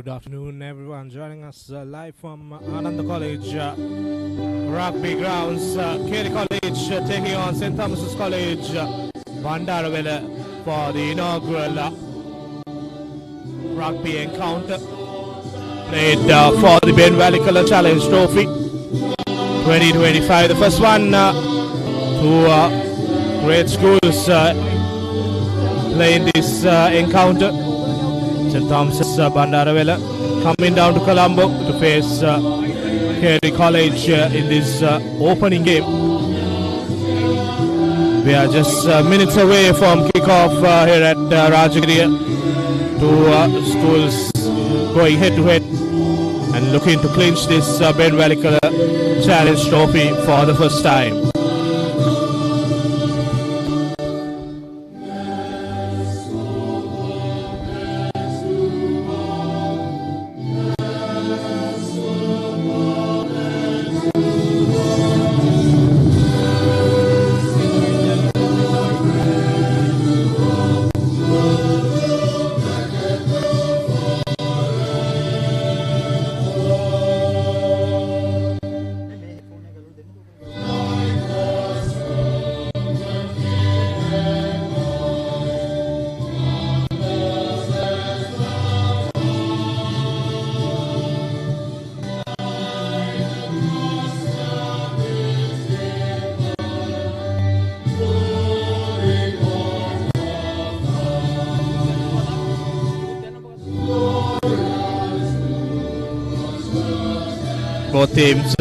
good afternoon, everyone joining us live from Ananda College Rugby Grounds. Carey College taking on St. Thomas's College Bandarawela for the inaugural rugby encounter played for the Ben Welikala Challenge Trophy 2025. The first one, two great schools playing this encounter. St. Thomas's Bandarawela coming down to Colombo to face Carey College in this opening game. We are just minutes away from kickoff here at Rajagiriya. Two schools going head to head and looking to clinch this Ben Welikala Challenge Trophy for the first time. Both teams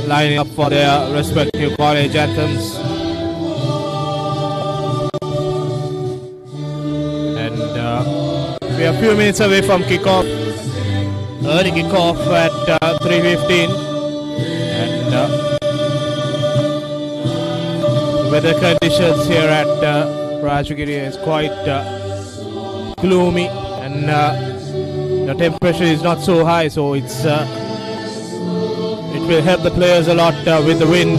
lining up for their respective college anthems. And we are a few minutes away from kickoff. Early kickoff at 3:15. And weather conditions here at Rajagiriya is quite gloomy, and the temperature is not so high, so it will help the players a lot with the wind,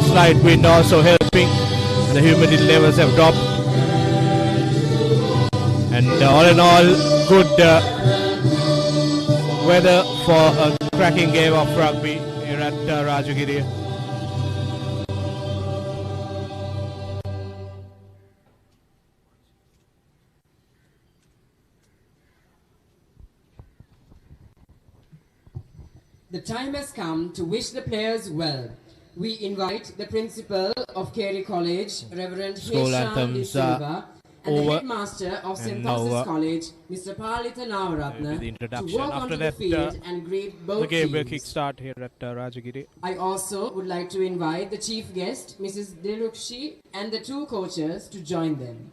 slight wind also helping. The humidity levels have dropped, and all in all, good weather for a cracking game of rugby here at Rajagiriya. The time has come to wish the players well. We invite the principal of Carey College, Reverend Heshan De Silva, and the headmaster of St. Thomas's College, Mr. Palita Navaratna, to walk onto the field and greet both the game teams. will kick-start here at Rajagiriya. I also would like to invite the chief guest, Mrs. Dilukshi, and the two coaches to join them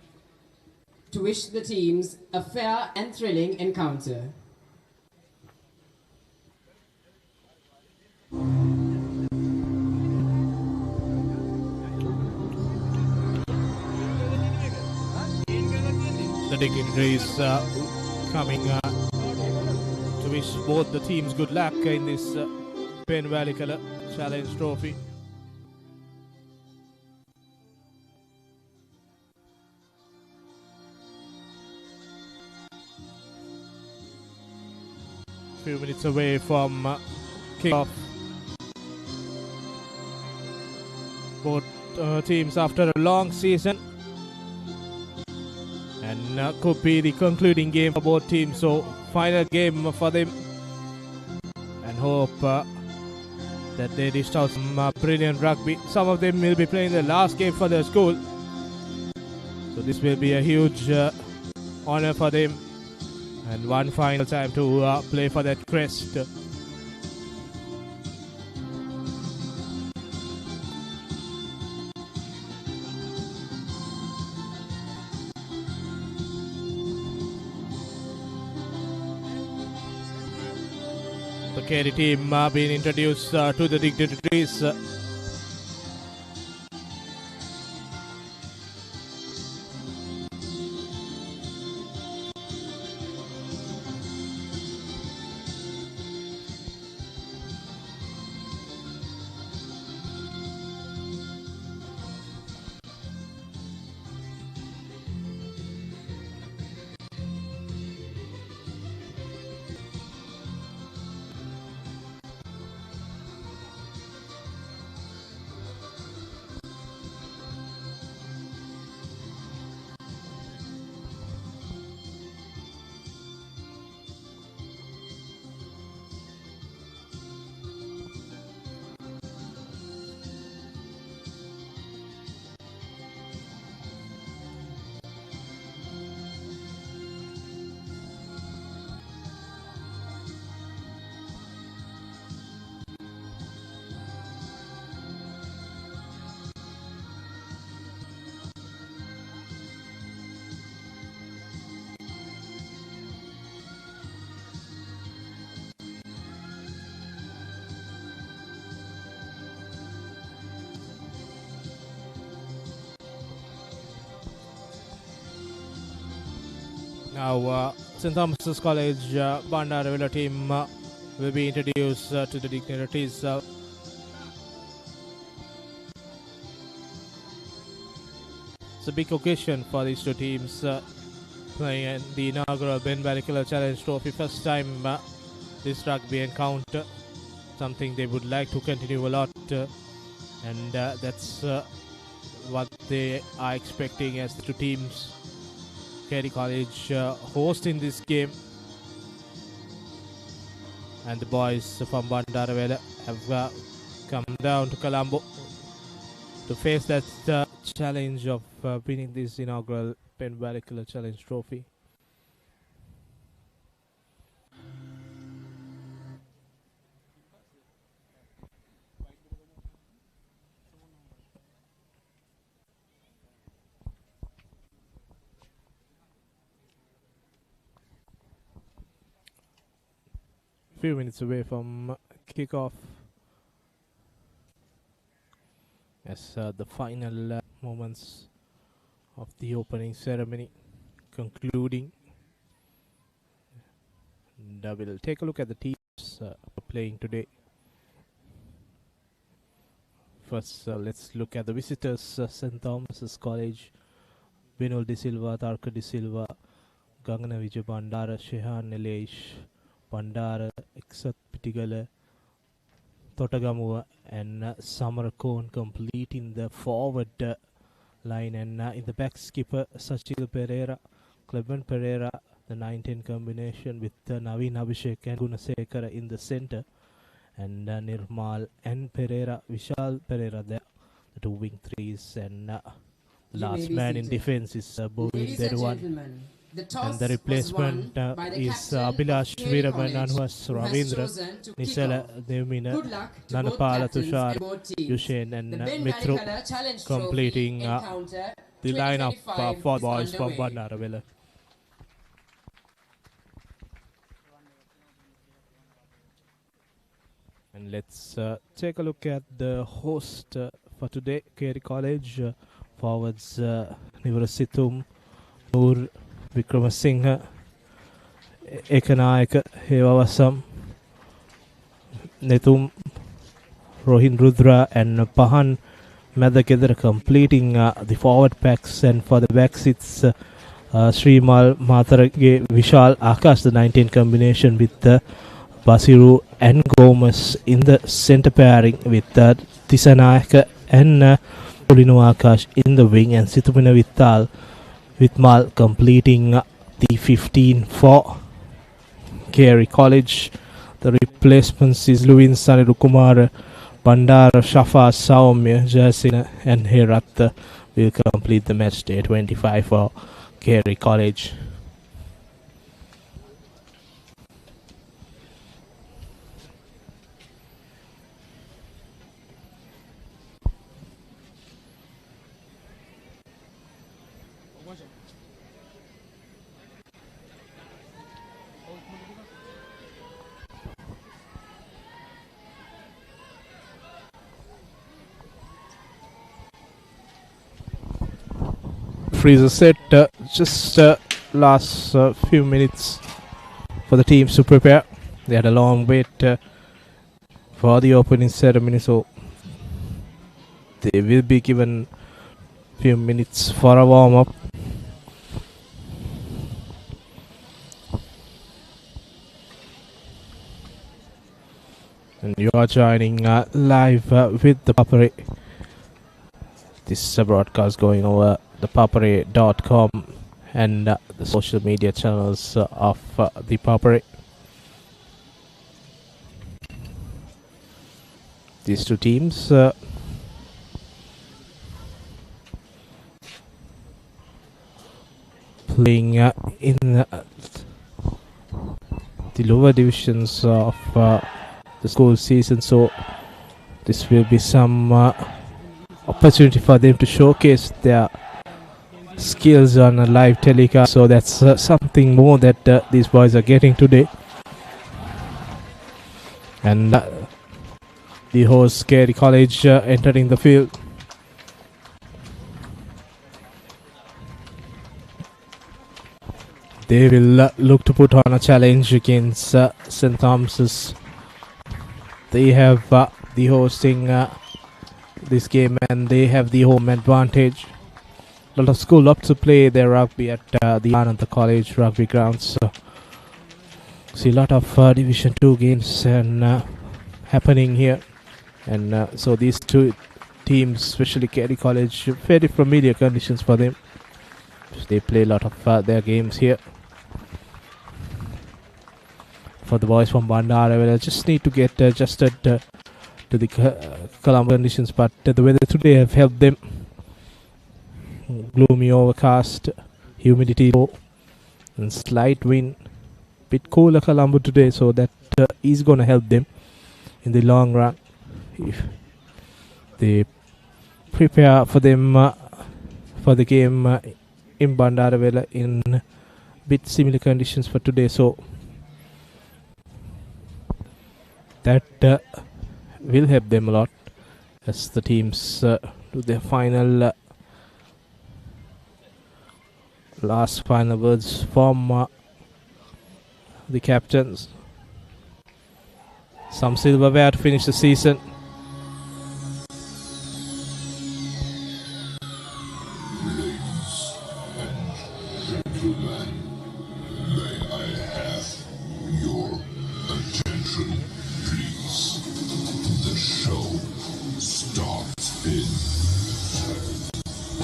to wish the teams a fair and thrilling encounter. The dignitaries coming to wish both the teams good luck in this Ben Welikala Challenge Trophy. Few minutes away from kickoff. Both teams after a long season, and could be the concluding game for both teams, so final game for them, and hope that they dish out some brilliant rugby. Some of them will be playing the last game for their school, so this will be a huge honor for them, and one final time to play for that crest. The Carey team being introduced to the dignitaries. Now, St. Thomas's College Bandarawela team will be introduced to the dignitaries. It's a big occasion for these two teams playing in the inaugural Ben Welikala Challenge Trophy. First time this rugby encounter, something they would like to continue a lot, and that's what they are expecting as the two teams. Carey College hosting this game, and the boys from Bandarawela have come down to Colombo to face that challenge of winning this inaugural Ben Welikala Challenge Trophy. Few minutes away from kickoff, as the final moments of the opening ceremony concluding. And we'll take a look at the teams playing today. First, let's look at the visitors. St. Thomas's College, Vinul De Silva, Tarka De Silva, Gangana Vijay Bandara, Shehan Nilesh, Bandara, Exat Pitigala, Totagamuwa, and Samarakon completing the forward line, and in the back skipper Sachil Pereira, Clement Pereira, the 9-10 combination with Naveen Abhishek and Gunasekara in the center, and Nirmal and Pereira, Vishal Pereira there, the two wing threes, and the last man in defense is Bovin Derwan. And the replacement is Abhilash Veeraman, who has Ravindra, Nisala Devmina, Nanapala Tushar, Yushen, and Mitru completing the lineup for boys from Bandarawela. And let's take a look at the host for today, Carey College. Forwards Nivarasitum, Noor Vikramasinghe, Ekanayaka, Hevawasam, Netum, Rohin Rudra, and Pahan Madakedra completing the forward packs, and for the backs it's Srimal, Matharage, Vishal, Akash, the 19 combination with Basiru and Gomez in the center pairing with Tisanayaka and Polino Akash in the wing, and Situmina Vittal with Mal completing the 15 for Carey College. The replacements is Luin Sanirukumar, Bandara, Shafa, Saumya, Jasina, and Herat will complete the match day 25 for Carey College. Freezer set, just last few minutes for the teams to prepare. They had a long wait for the opening ceremony, so they will be given few minutes for a warm-up. And you are joining live with the Papare. This is a broadcast going over the papare.com and the social media channels of the Papare. These two teams playing in the lower divisions of the school season, so this will be some opportunity for them to showcase their skills on a live telecast. So that's something more that these boys are getting today. And the host Carey College entering the field. they will look to put on a challenge against St. Thomas's. They have the hosting this game and they have the home advantage. A lot of school up to play their rugby at the Ananda College Rugby Grounds. So, see a lot of Division 2 games and happening here. And so these two teams, especially Carey College, very familiar conditions for them. They play a lot of their games here. For the boys from Bandarawela, just need to get adjusted to the Colombo conditions, but the weather today have helped them. Gloomy overcast, humidity low, and slight wind. Bit cooler Colombo today, so that is going to help them in the long run. If they prepare for them for the game in Bandarawela in a bit similar conditions for today, so that will help them a lot as the teams do their final last final words from the captains. Some silverware to finish the season.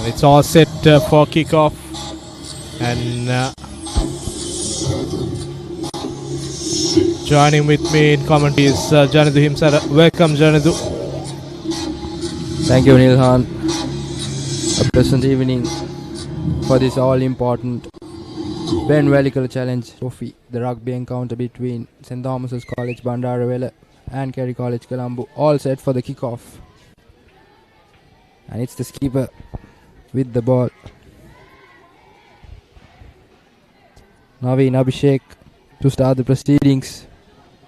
It's all set for kickoff, and joining with me in commentary is Janadu himself. Welcome, Janadu. Thank you, Nilhan. A pleasant evening for this all-important Ben Welikala Challenge Trophy, the rugby encounter between St. Thomas's College Bandarawela and Carey College Colombo, all set for the kickoff. And it's the skipper with the ball. Naveen Abhishek to start the proceedings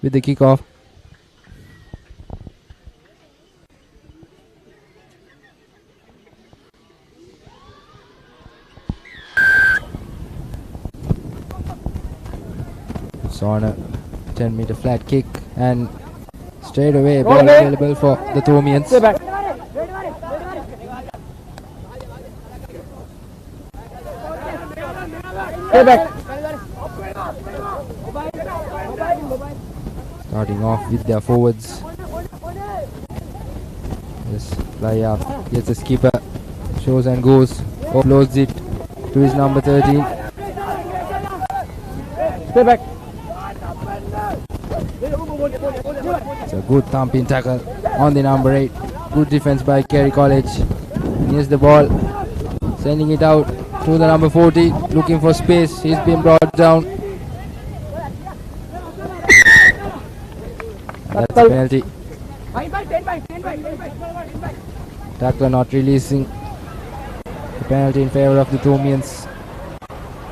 with the kickoff. It's on a 10-meter flat kick and straight away ball available for the Thomians. Starting off with their forwards. Just fly up. Gets the skipper. Shows and goes. Offloads it to his number 13. Stay back. It's a good thumping tackle on the number 8. Good defense by Carey College. Here's the ball. Sending it out to the number 40. Looking for space. He's been brought down. That's a penalty. Tackler not releasing. The penalty in favor of the Thomians.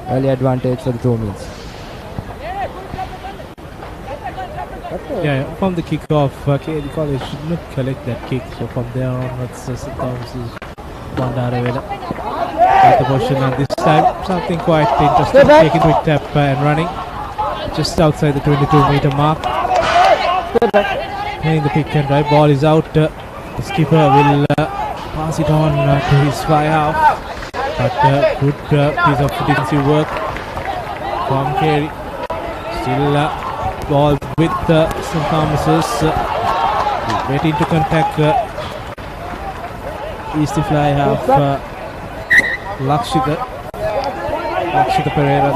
Early advantage for the Thomians. Yeah, from the kickoff, Carey College should not collect that kick. So from there onwards, St. Thomas's Bandarawela at the position, and this time something quite interesting. Taking quick tap and running just outside the 22-meter mark. Playing the pick and drive, ball is out. The skipper will pass it on to his fly half, but good piece of defensive work from Carey. Still ball with St. Thomas's. Waiting to contact is the fly half Lakshita Pereira,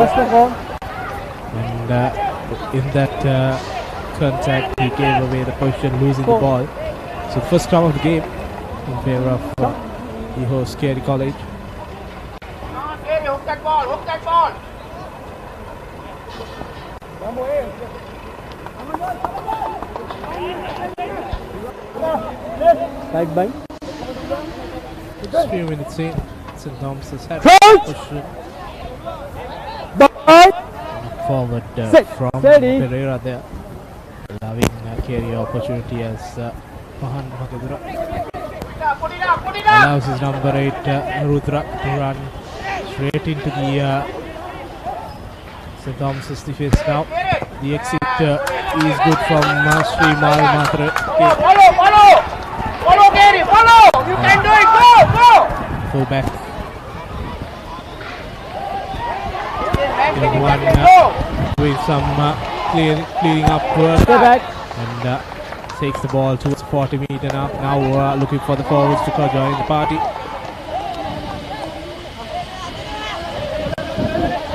and in that contact he gave away the position, losing the ball. So the first scrum of the game in favor of the host Carey College. Hook that ball. Side by. Just a few minutes in, St. Thomas has had a position. Forward from Pereira there, allowing Carey opportunity as Mahan Makadura allows his number 8 Rudra to run straight into the St. Thomas's defense now. The exit is good from Sri Matre. Follow, Carey, follow! You can do it, go! Full back. Doing some clearing up work. And takes the ball towards 40 meter now. Now looking for the forwards to join the party.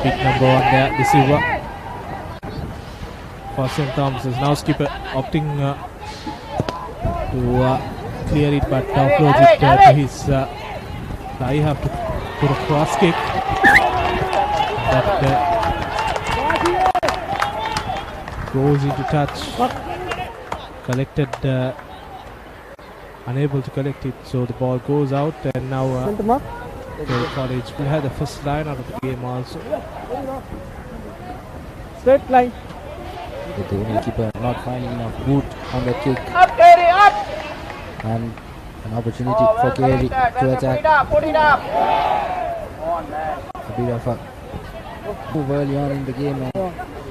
Big number on there, the silver for St. Thomas's. Now skipper opting to clear it, but offloads it to his. Now you have to put a cross kick. That goes into touch. Collected, unable to collect it, so the ball goes out, and now Carey College will have the first line out of the game also. Straight line. But the goalkeeper not finding enough boot on the kick. Up, Carey, up! And an opportunity for Carey to attack. Put it up. A bit of a move early on in the game and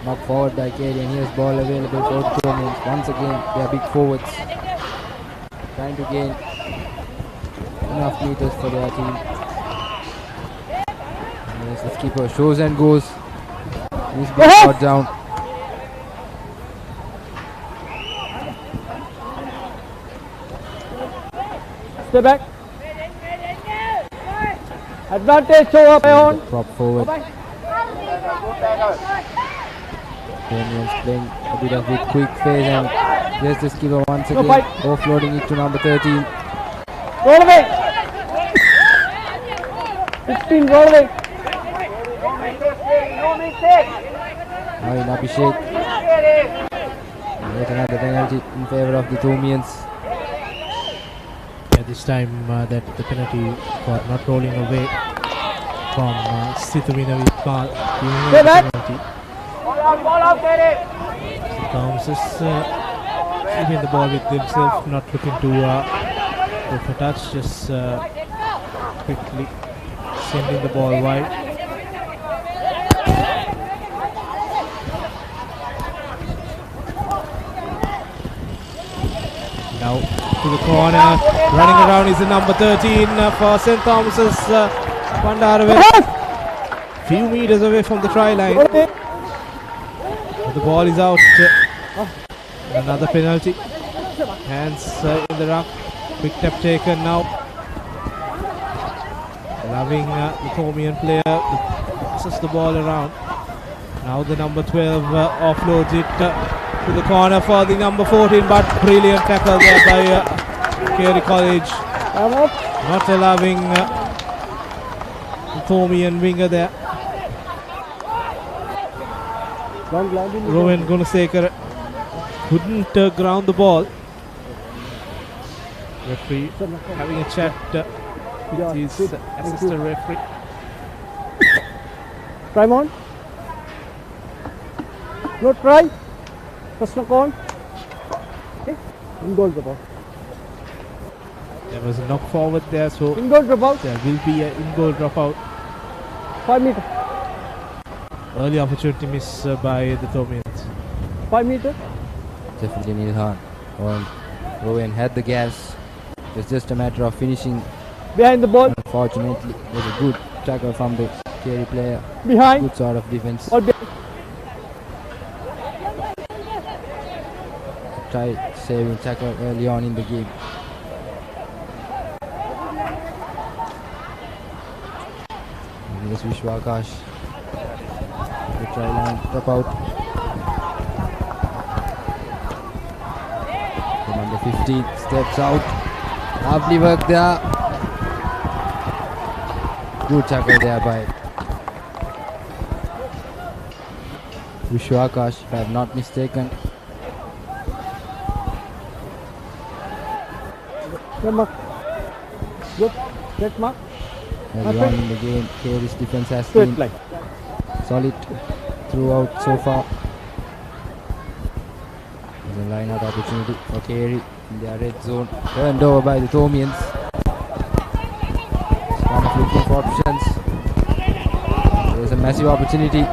knocked forward by Carey, and here's ball available for the Thomans. Once again, they are big forwards, trying to gain enough meters for their team. And there's the skipper, shows and goes. He's being shot down. Stay back. Advantage, show up on. Prop forward. Thomans playing a bit of with quick phase, and here's the skipper once again, offloading it to number 13. Roll away. 16, roll away. Now in Abhishek. Yet another penalty in favour of the Thomans. Yeah, this time that the penalty for not rolling away from Situmina with penalty. Ball out, Carey. St. Thomas is keeping the ball with himself, not looking to go for touch, just quickly sending the ball wide. Now to the corner, running around is the number 13 for St. Thomas's Bandarawela. Few meters away from the try line. The ball is out. Another penalty. Hands in the ruck. Quick step taken now. Allowing the Thomian player to passes the ball around. Now the number 12 offloads it to the corner for the number 14, but brilliant tackle there by Carey College. Not allowing the Thomian winger there. Rowan Gunasekar couldn't ground the ball. Referee having a chat with his assistant referee. Try on. No try. First knock on. Okay. In goal the ball. There was a knock forward there, so in goal drop out. There will be an in goal drop out. 5 meter. Early opportunity miss by the Thomians. 5 meter. Definitely Nilhan. Rowan had the gas. It was just a matter of finishing. Behind the ball. Unfortunately, it was a good tackle from the Carey player. Behind. Good sort of defense. Tried saving tackle early on in the game. Here's Vishwakash. The try line drop out. The number 15 steps out. Lovely work there. Good tackle there by Vishwakash, if I am not mistaken. Good mark. Good. Great mark. Early on in the game, Carey's defense has been solid throughout so far. There's a line out opportunity for Carey in their red zone. Turned over by the Thomians. One of looking for options. There's a massive opportunity.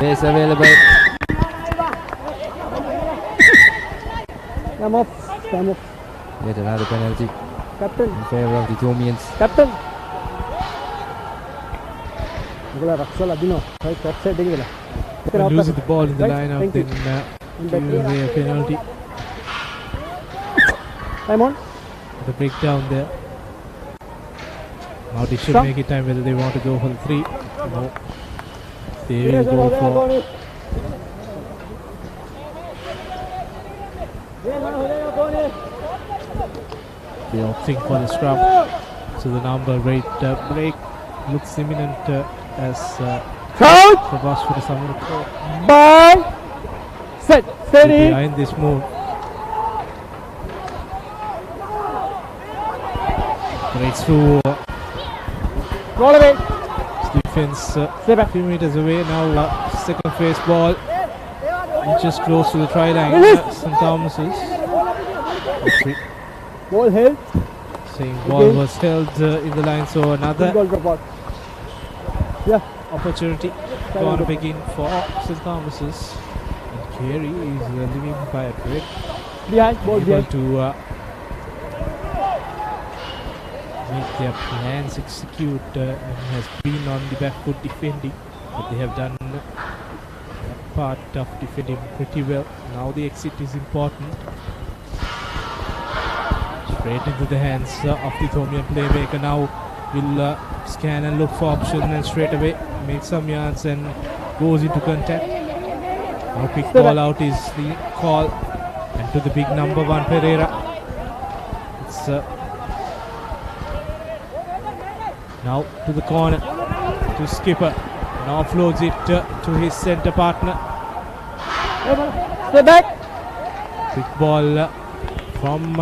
Space available. Time off. Time off. Yet another penalty Captain. in favor of the Thomians. Captain. Losing the ball in the line-up, then giving away a penalty. Time on. The breakdown there. Now they should make it time whether they want to go for the 3. No. They will go for they opting for the scrum. So the number rate break looks imminent as the boss for the summer. Bye. Set. Steady. Behind this move. Breaks through. Roll away. Defense a few meters away now. Second phase ball. Just close to the try line. St. Thomas's. Ball held. Saying ball was held in the line, so another opportunity to begin for St. Thomas's. And Carey is living by a break. Behind. Ball behind. To make their plans execute and has been on the back foot defending, but they have done that part of defending pretty well. Now the exit is important. Straight into the hands of the Thomian playmaker. Now will scan and look for option and straight away make some yards and goes into contact. Now quick ball out is the call, and to the big number 1 Pereira. It's now to the corner to Skipper, and offloads it to his centre partner. Stay back. Quick ball from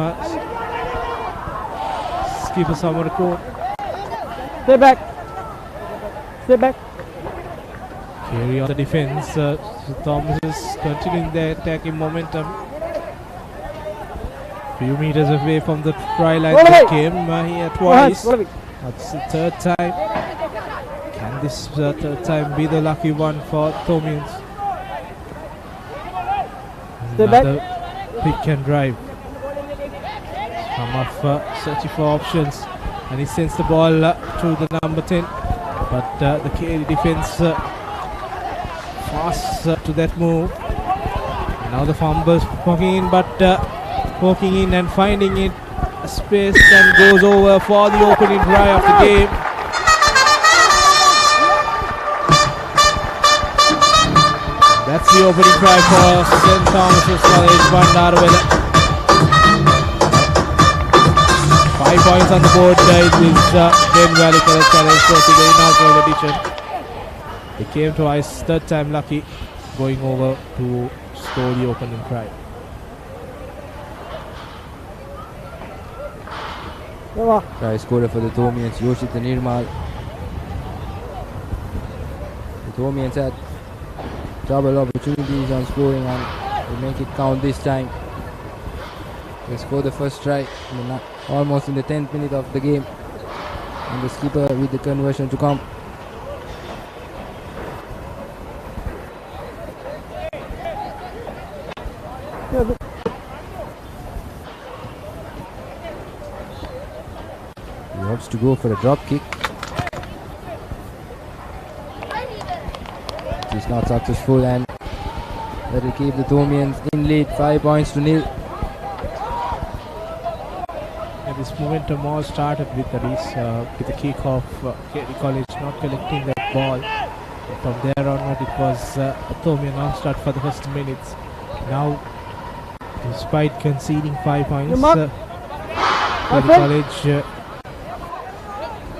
Skipper Samarako. Stay back. Stay back. Carey on the defence. Thomas is continuing their attacking momentum. Few meters away from the try line. They came here twice. That's the third time. Can this third time be the lucky one for Thomians? Another pick and drive. Some of searching for options, and he sends the ball to the number 10. But the Carey defense fast to that move. And now the fumbles poking in, but poking in and finding it space and goes over for the opening try of the game. That's the opening try for St. Thomas's College, Bandarawela. 5 points on the board. It is Ben Welikala Challenge Trophy, the inaugural edition. They came twice, third time lucky, going over to score the opening try. Try scorer for the Thomians, Yoshita Nirmal. The Thomians had double opportunities on scoring, and they make it count this time. They score the first try almost in the 10th minute of the game, and the skipper with the conversion to come. He wants to go for a drop kick. It is not successful, and that will keep the Thomians in lead 5-0. This momentum all started with the kick of Carey College not collecting that ball. From there onward, it was a Thomian non-start for the first minutes. Now, despite conceding 5 points, Carey College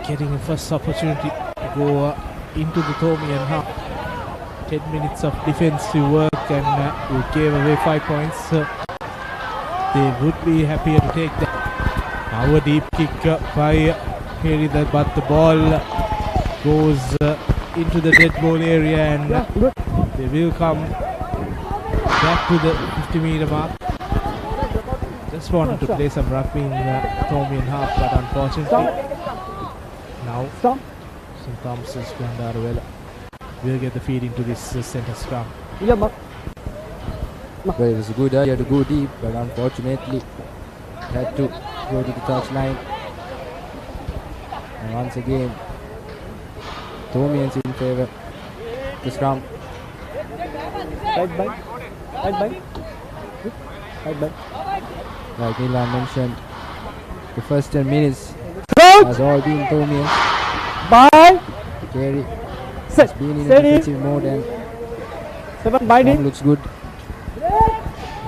getting a first opportunity to go into the Thomian half. 10 minutes of defensive work, and we gave away 5 points. They would be happier to take that. Now a deep kick by Carey, but the ball goes into the dead ball area, and they will come back to the 50-meter mark. Just wanted to play some rugby in the Thomian half, but unfortunately now St. Thomas's Bandarawela. will get the feed into this center scrum. Yeah, Mark. Well, it was a good idea to go deep, but unfortunately had to go to the touchline. And once again, Thomians in favour. The scrum. Right by. Like Nilan mentioned, the first 10 minutes Out. has all been Thomians. Bye. Carey Set. has been in a Steady. defensive mode and 7 binding. Tom looks good.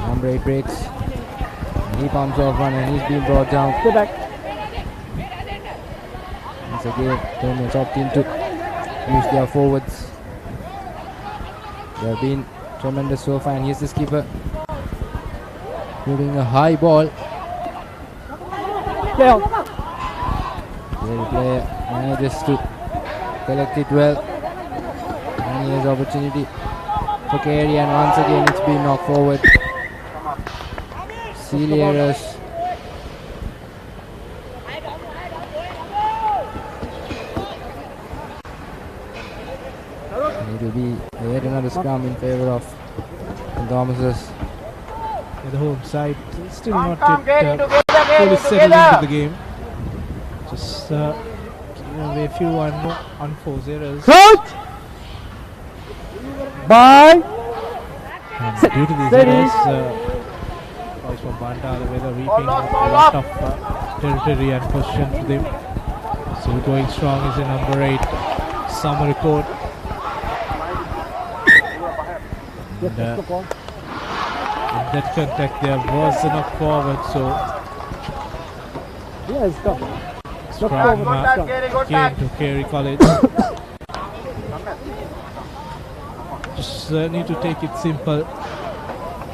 Number 8 breaks. And he pumps off one and he's been brought down. Stay back. Once again, Thomians opt in to use their forwards. They have been tremendous so far, and here's the skipper putting a high ball. Play on. The player manages to collect it well, and here's opportunity for Carey, and once again it's been knocked forward. Silly errors. And it will be yet another scrum in favour of Thomas's. The home side still not yet fully settled into the game. Just giving away a few unforced errors. Out. Bye. And due to these errors, boys from Bandarawela reaping a lot of territory and position to them. Still going strong is the number 8 summer record. And, in that contact there was a knock forward, so Yeah, it's done. scrum came to Carey College. Just need to take it simple,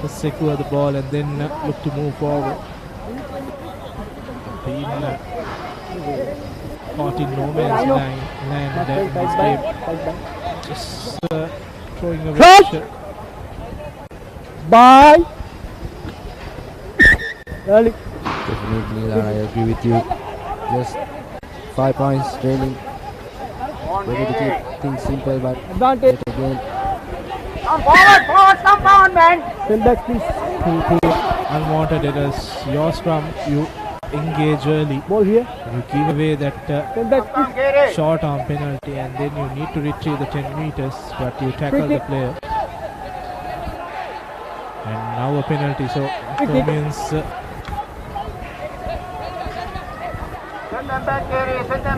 just secure the ball and then look to move forward. Been caught in no man's land in this game. Just throwing a pressure. Bye. Early. Definitely, I agree with you. Just 5 points trailing. Better to keep things simple, but Advantage. yet again, Come forward, man. Send back, please. Unwanted errors. Your scrum, you engage early. Ball here. You give away that Send back, please. short arm penalty, and then you need to retrieve the 10 meters, but you tackle the player. And now a penalty, so that means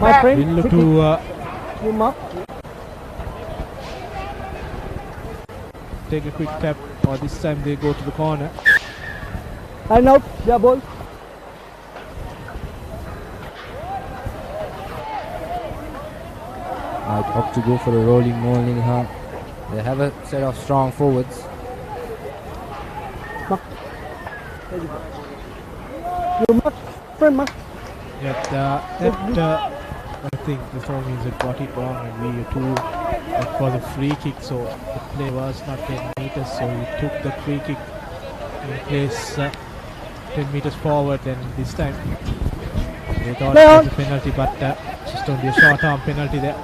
My friend. we'll look to You mark. take a quick tap, or this time they go to the corner. And out. Yeah, ball. I'd opt to go for a rolling bowling. They have a set of strong forwards. You mark. Friend mark. Yeah, I think the throw means it got it wrong, and we too. It was a free kick, so the play was not 10 meters, so he took the free kick in place 10 meters forward, and this time they thought it was a penalty, but just only a short arm penalty there.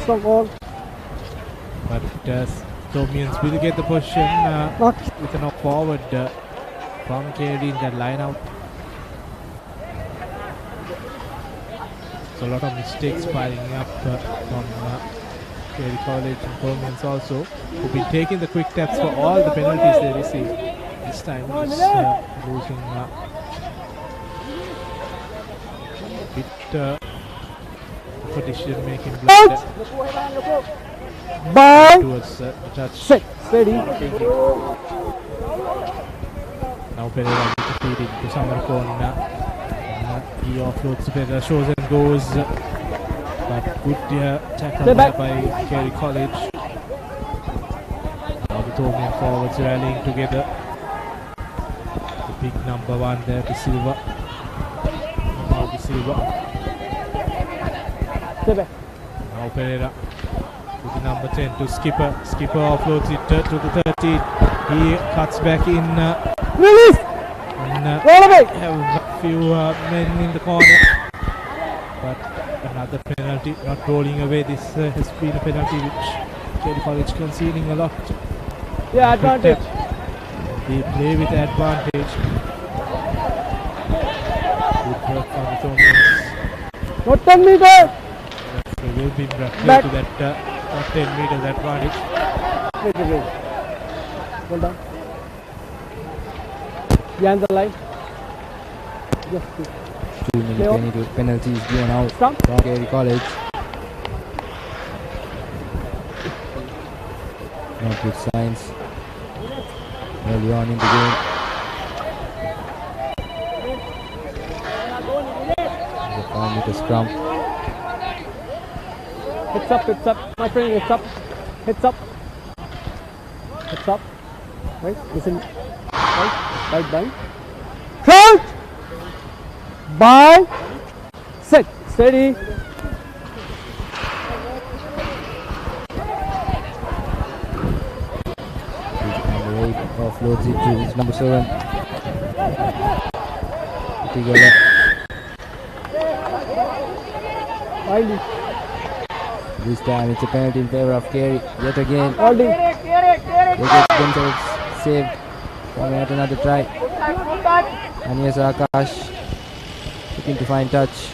Strong ball. But Thomians will get the position Mark. with a knock forward from Carey in that line out. So a lot of mistakes piling up from Carey College and Thomians also, who've been taking the quick taps for all the penalties they received. This time just losing a bit for decision making blood Bye. towards the touch. Set. Steady. Now Pereira with the feed into Summer corner. He offloads to Pereira, shows and goes. But good tackle there by Carey College. Now the Thomian forwards rallying together. The big number 1 there to Silva. Now to Silva. Stay back. Now Pereira with the number 10 to Skipper. Skipper offloads it to the 13. He cuts back in. Release. And Roll away. have a few men in the corner, but Another penalty, not rolling away. This has been a penalty which Carey College conceding a lot. Yeah, advantage. They play with advantage. Good work from the Thomans. Not 10 meters. They will be brought clear to that not 10 meters advantage. Wait. Hold on. Behind the line. Yes, please. 2 minutes, 22 penalties given out Stop. from Carey College. Not good signs early on in the game. The 5 meter scrum. Heads up. My friend, heads up. Heads up. Right, listen. Right, bang. Crouch! Bye. Set. Steady. Number 8 offloads it to his number 7. Together. Finally. This time it's a penalty in favor of Carey. Yet again, Holding. they get themselves saved from yet another try. And here's Akash looking to find touch.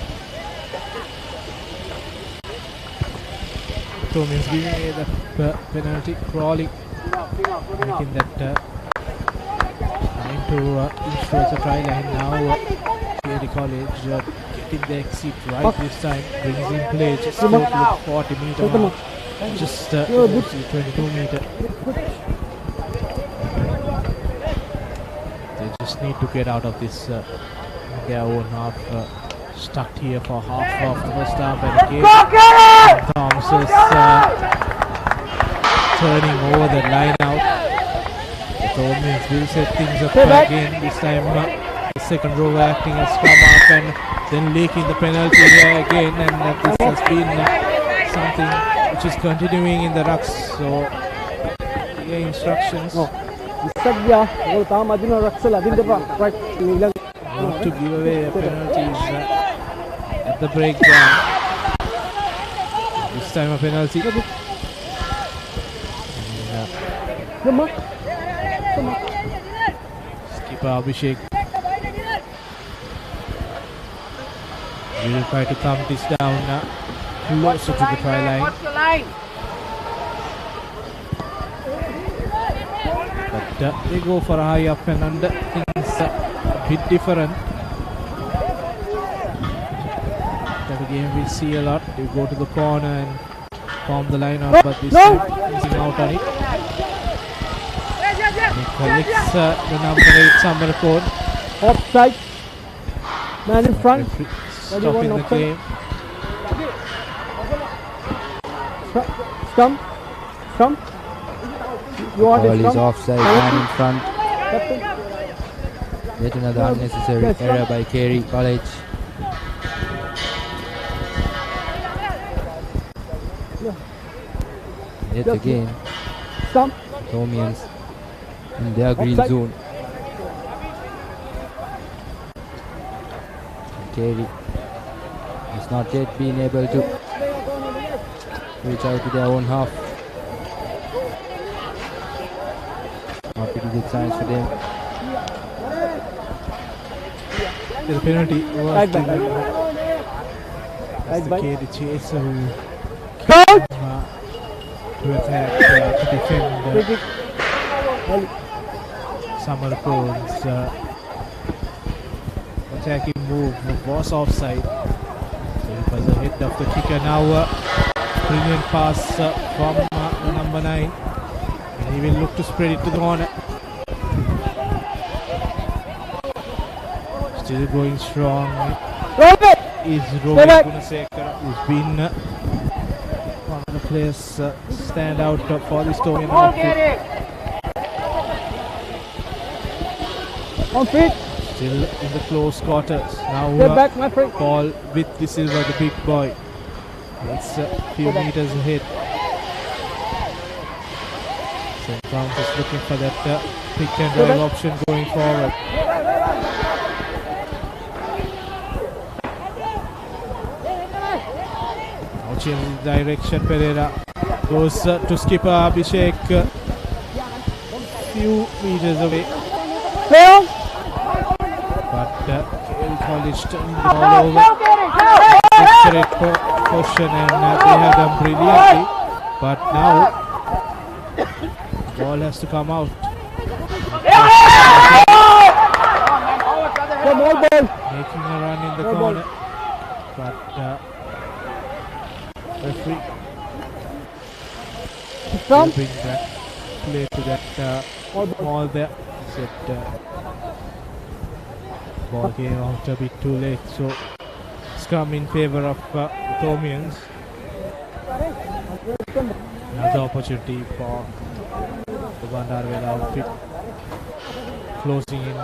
Thomans giving away the penalty, crawling, making that trying to inch towards the try line now. Carey College getting the exit right this time, brings in play just to the 40 meter mark, just 22 meter. They just need to get out of this in their own half. Stuck here for half of the first half, and again Thomas is turning over the line out. The Thomans will set things up again. This time the second row acting as scrum half and then leaking the penalty here again, and this has been something which is continuing in the rucks. So clear instructions not to give away penalties at the breakdown. This time a penalty. Skipper Abhishek will try to thumb this down closer to the try line. But they go for a high up and under. Things a bit different. That game we see a lot. They go to the corner and form the line out, but this time missing out on it. He collects the number 8 summer code. Offside. Man in front. Stopping the game. Scrum. You want Ball it is scrum? offside, man in front. Yet another unnecessary error by Carey College. Yet again, Thomans in their green zone. Carey has not yet been able to reach out to their own half. Not pretty good signs for them. The penalty was Right back. given. Right That's the back. Carey chaser who came to attack, to defend Summer Cole's attacking move was offside. So it was a hit of the kicker. Now brilliant pass from the number 9, and he will look to spread it to the corner. Still going strong is Rohit Gunasekara, who's been one of the players stand out for this Thomans outfit. On feet. Still in the close quarters. Now Get back, my friend. Paul with the silver, the big boy. It's a few meters ahead. St. Francis looking for that pick and roll option going forward. Change direction. Pereira goes to skipper Abhishek. Few meters away. But Carey College turned the ball over. Desperate question, and they have done brilliantly. But now the ball has to come out. Making a run in the corner. But referee will bring back play to that ball there. Ball came out a bit too late, so scrum in favour of Thomians. Another opportunity for the Bandarawela outfit, closing in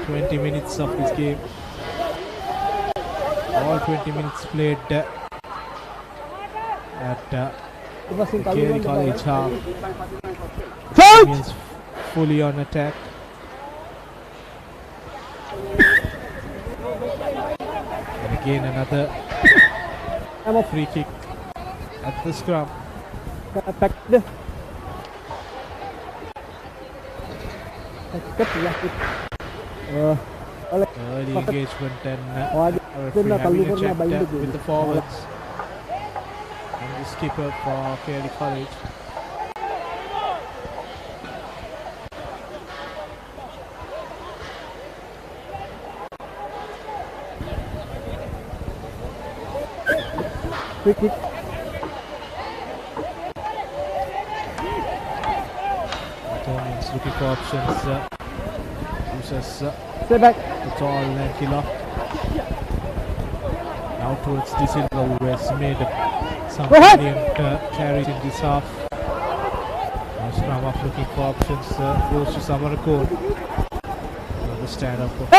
20 minutes of this game. All 20 minutes played at Carey College half. Thomians fully on attack. And again another free kick at the scrum. Early engagement and referee having a chat with the forwards and the skipper for Carey College. Free kick. Thomians looking for options. Uses Stay back. the tall lanky lock. Now towards De Silva, who has made some brilliant carries in this half. Now scrum up looking for options. Goes to Samarakot. The stand up for the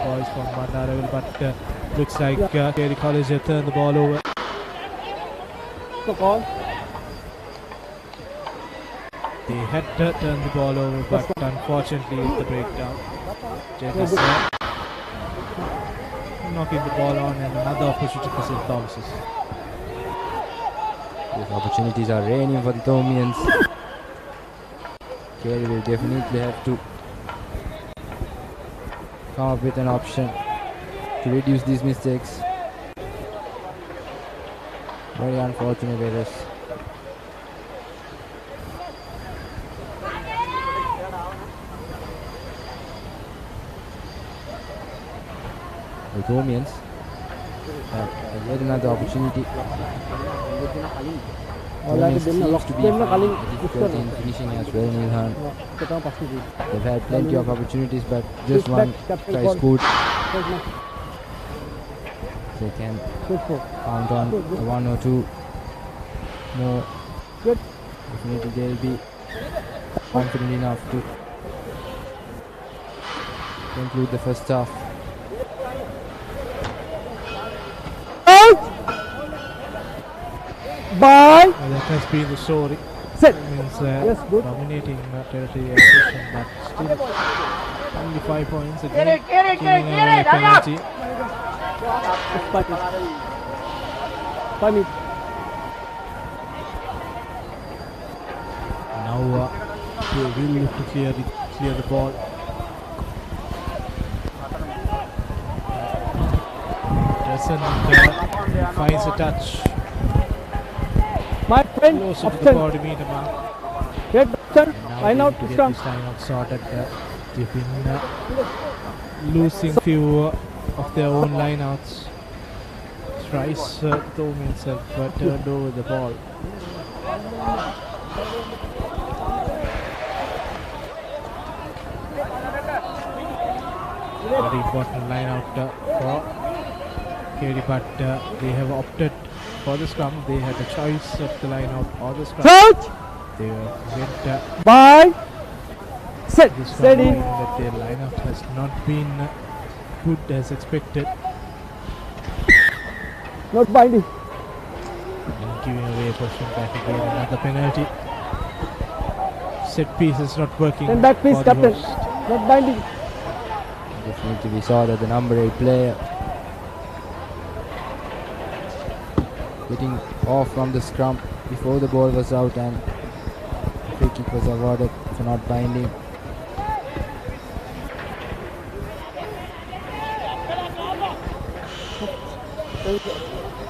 boys from Bandarawela, but looks like Carey College have turned the ball over. They had turned the ball over, but unfortunately it's the breakdown. Jagger knocking the ball on, and another opportunity for St. Thomas's. These opportunities are raining for the Thomians. Carey will definitely have to come up with an option to reduce these mistakes. Very unfortunate errors. The Thomians have yet another opportunity. Thomians seems to be finding difficulty in finishing as well, Nilhan. They've had plenty of opportunities, but just one try scored. They can count on one or two more. Definitely they'll be confident enough to conclude the first half. Bye. That has been the story. Set. Means Yes, good. dominating territory and position, but still only 5 points again. Giving away a penalty. 5 minutes. Now they will look to clear the ball. Doesn't finds a touch. My friend, Closer to the 40 meter mark. get option. Now Line out. to get this line out sorted. They've been losing few of their own lineouts. Thrice Thomians have turned over the ball. Very important line out for Carey, but they have opted for the scrum. They had a choice of the line out or the scrum. Touch. They went Bye. Set. this scrum, Steady. knowing that their line out has not been good as expected, Not binding. and giving away a possession back again. Another penalty. Set piece is not working. Then back piece, for the captain. host. Not binding. Definitely we saw that the number 8 player getting off from the scrum before the ball was out, and free kick was awarded for not binding.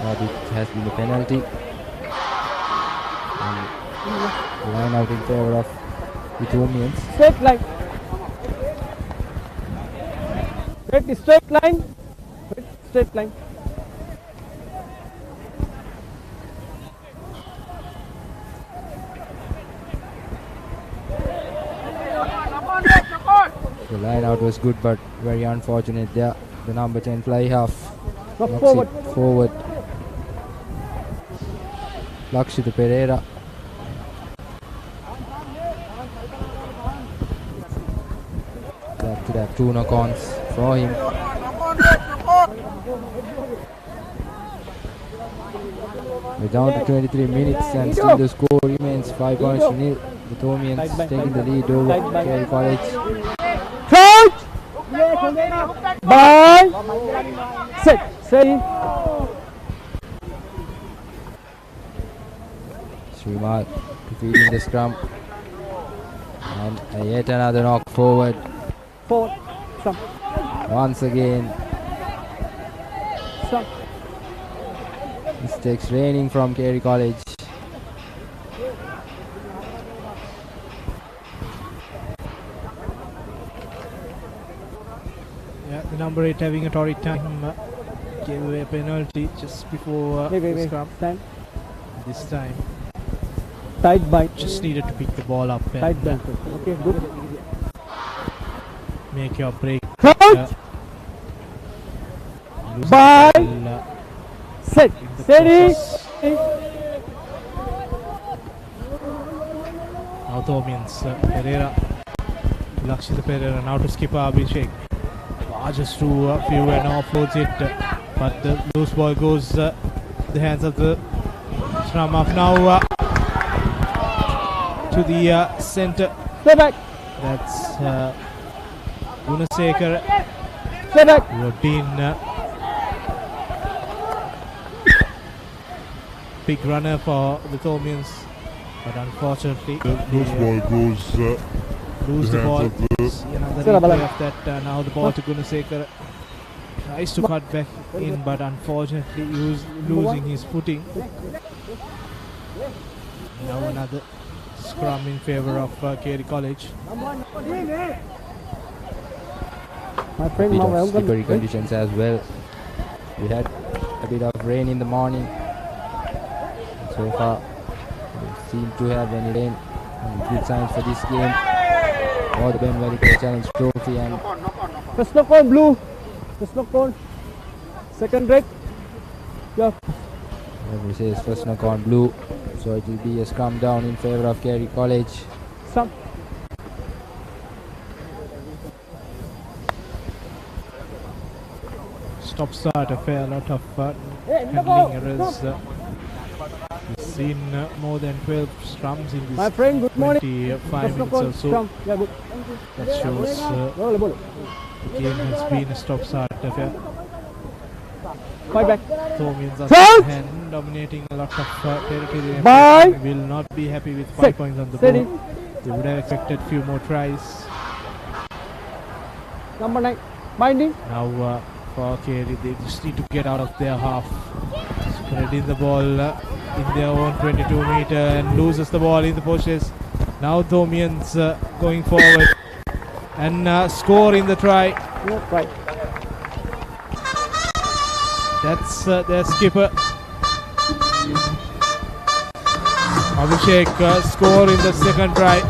But it has been a penalty. And line out in favour of the Ethiopians. Straight line. Straight line. Straight line. The line out was good, but very unfortunate there. The number 10 fly half knocks forward. it forward. Lakshita Pereira. That could have 2 knock-ons for him. We're down to 23 minutes and still the score remains 5 points to nil. The Thomians taking the lead over Carey College. Coach! Bye! Set! Say! Srimal defeating the scrum. And yet another knock forward. Forward. Some. Once again. Some. Mistakes raining from Carey College. Yeah, the number 8 having a torrid time. Gave away a penalty just before the scrum. Stand. This time Tight bind. just needed to pick the ball up and Tight bind. Okay, good. make your break. Coach! Lose Bye. the ball, Set! in the Steady! process. Now Thomians, Pereira, Lakshita Pereira, now to skipper Abhishek. Barges through a few and offloads it, but the loose ball goes the hands of the scrum half. Now to the center. Stay back! That's Gunasekar, Stay back! who have been big runner for the Thomians, but unfortunately Loose ball goes lose the hands ball. of the- See another Sir, replay Abala. of that. Now the ball to Gunasekar. Tries to cut back in, but unfortunately losing his footing. Now another scrum in favour of Carey College. My friend, Bit now of I'm slippery going conditions as well. We had a bit of rain in the morning. So far, we seem to have any rain. Good signs for this game. Or the Ben Welikala Challenge Trophy, and First knock on blue. First knock on. Second red. Yeah. whoever says first knock on blue. So it will be a scrum down in favour of Carey College. Some. Stop start, a fair lot of handling errors. We've seen more than 12 scrums in My this friend, good morning. 25 First knock minutes on. or so. Some. Yeah, good. That shows Bole, bole. the game has been a stop start affair. Five back. Thomians are Out! hand dominating a lot of territory. Bye. Will not be happy with 5 Set. points on the Steady. board. They would have expected few more tries. Number 9. Binding. Now for Carey, they just need to get out of their half. Spreading the ball in their own 22 meter and loses the ball in the bushes. Now Thomians going forward and scoring the try. No, right. That's their skipper. Abhishek score in the second try.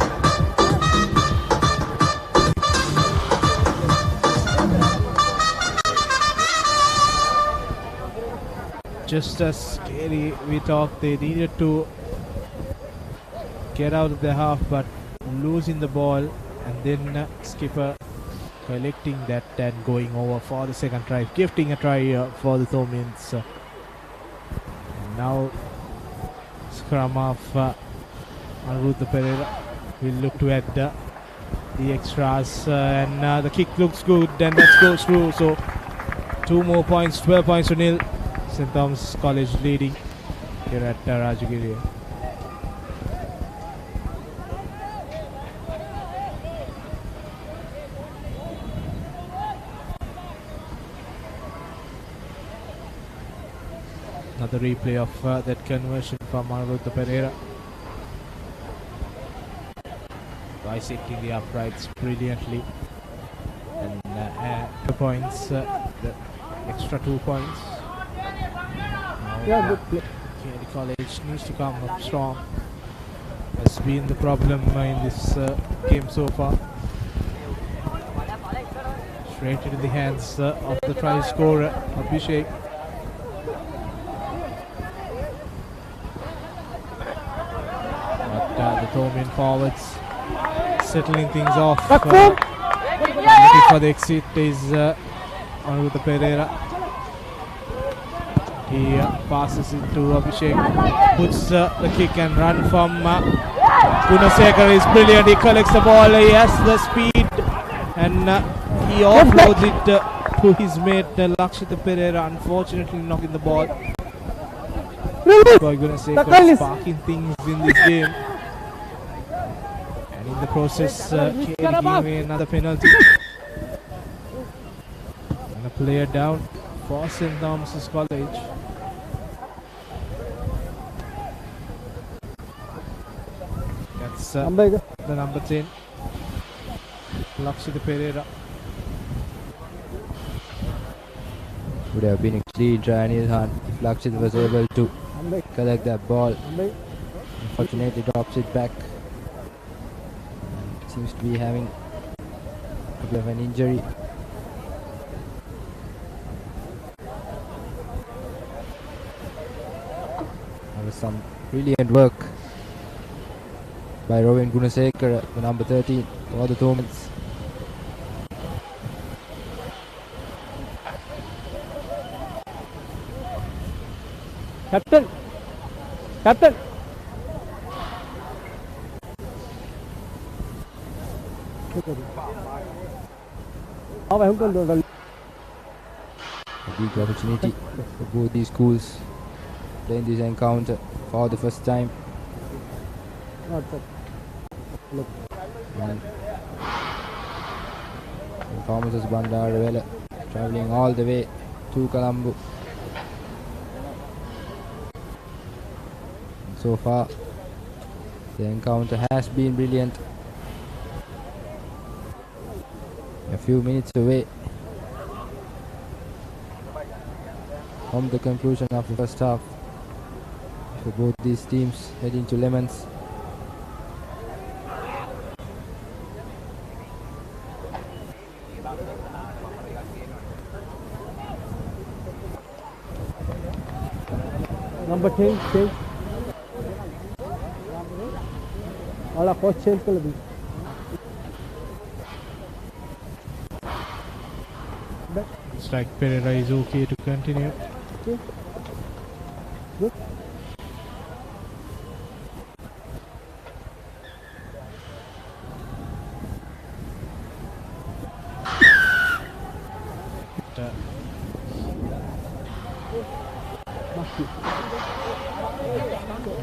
Just as Carey, we thought they needed to get out of the half, but losing the ball, and then skipper collecting that and going over for the second try, gifting a try for the Thomians. And now scrum of Ananda Pereira will look to add the extras, and the kick looks good, and that goes through. So 2 more points, 12 points to nil. St. Thomas College leading. here at Rajagiriya. Another replay of that conversion from Ananda Pereira. Bisecting the uprights brilliantly. And the points, the extra 2 points. Now, Carey College needs to come up strong. Has been the problem in this game so far. Straight into the hands of the try scorer, Abhishek. The Thomian forwards settling things off. Looking for the exit is Ananda Pereira. He passes it to Abhishek, puts the kick and run from Gunasekar is brilliant. He collects the ball, he has the speed and he offloads it to his mate Lakshita Pereira, unfortunately knocking the ball. Gunasekar sparking things in this game. In the process, Carey giving away another penalty. And a player down for St. Thomas's College. That's the number 10, Lakshita Pereira. Would have been a clean try in his hand if Lakshita was able to collect that ball. Unfortunately drops it back. Seems to be having a bit of an injury. There was some brilliant work by Robin Gunasekar, the number 13 for the Thomans. Captain! Captain! A big opportunity for both these schools playing this encounter for the first time. And Thomas's Bandarawela travelling all the way to Colombo. And so far the encounter has been brilliant. A few minutes away from the conclusion of the first half for both these teams heading to Lemons. Number 10, change. All our coach change कर Looks like Pereira is okay to continue. Okay. Good.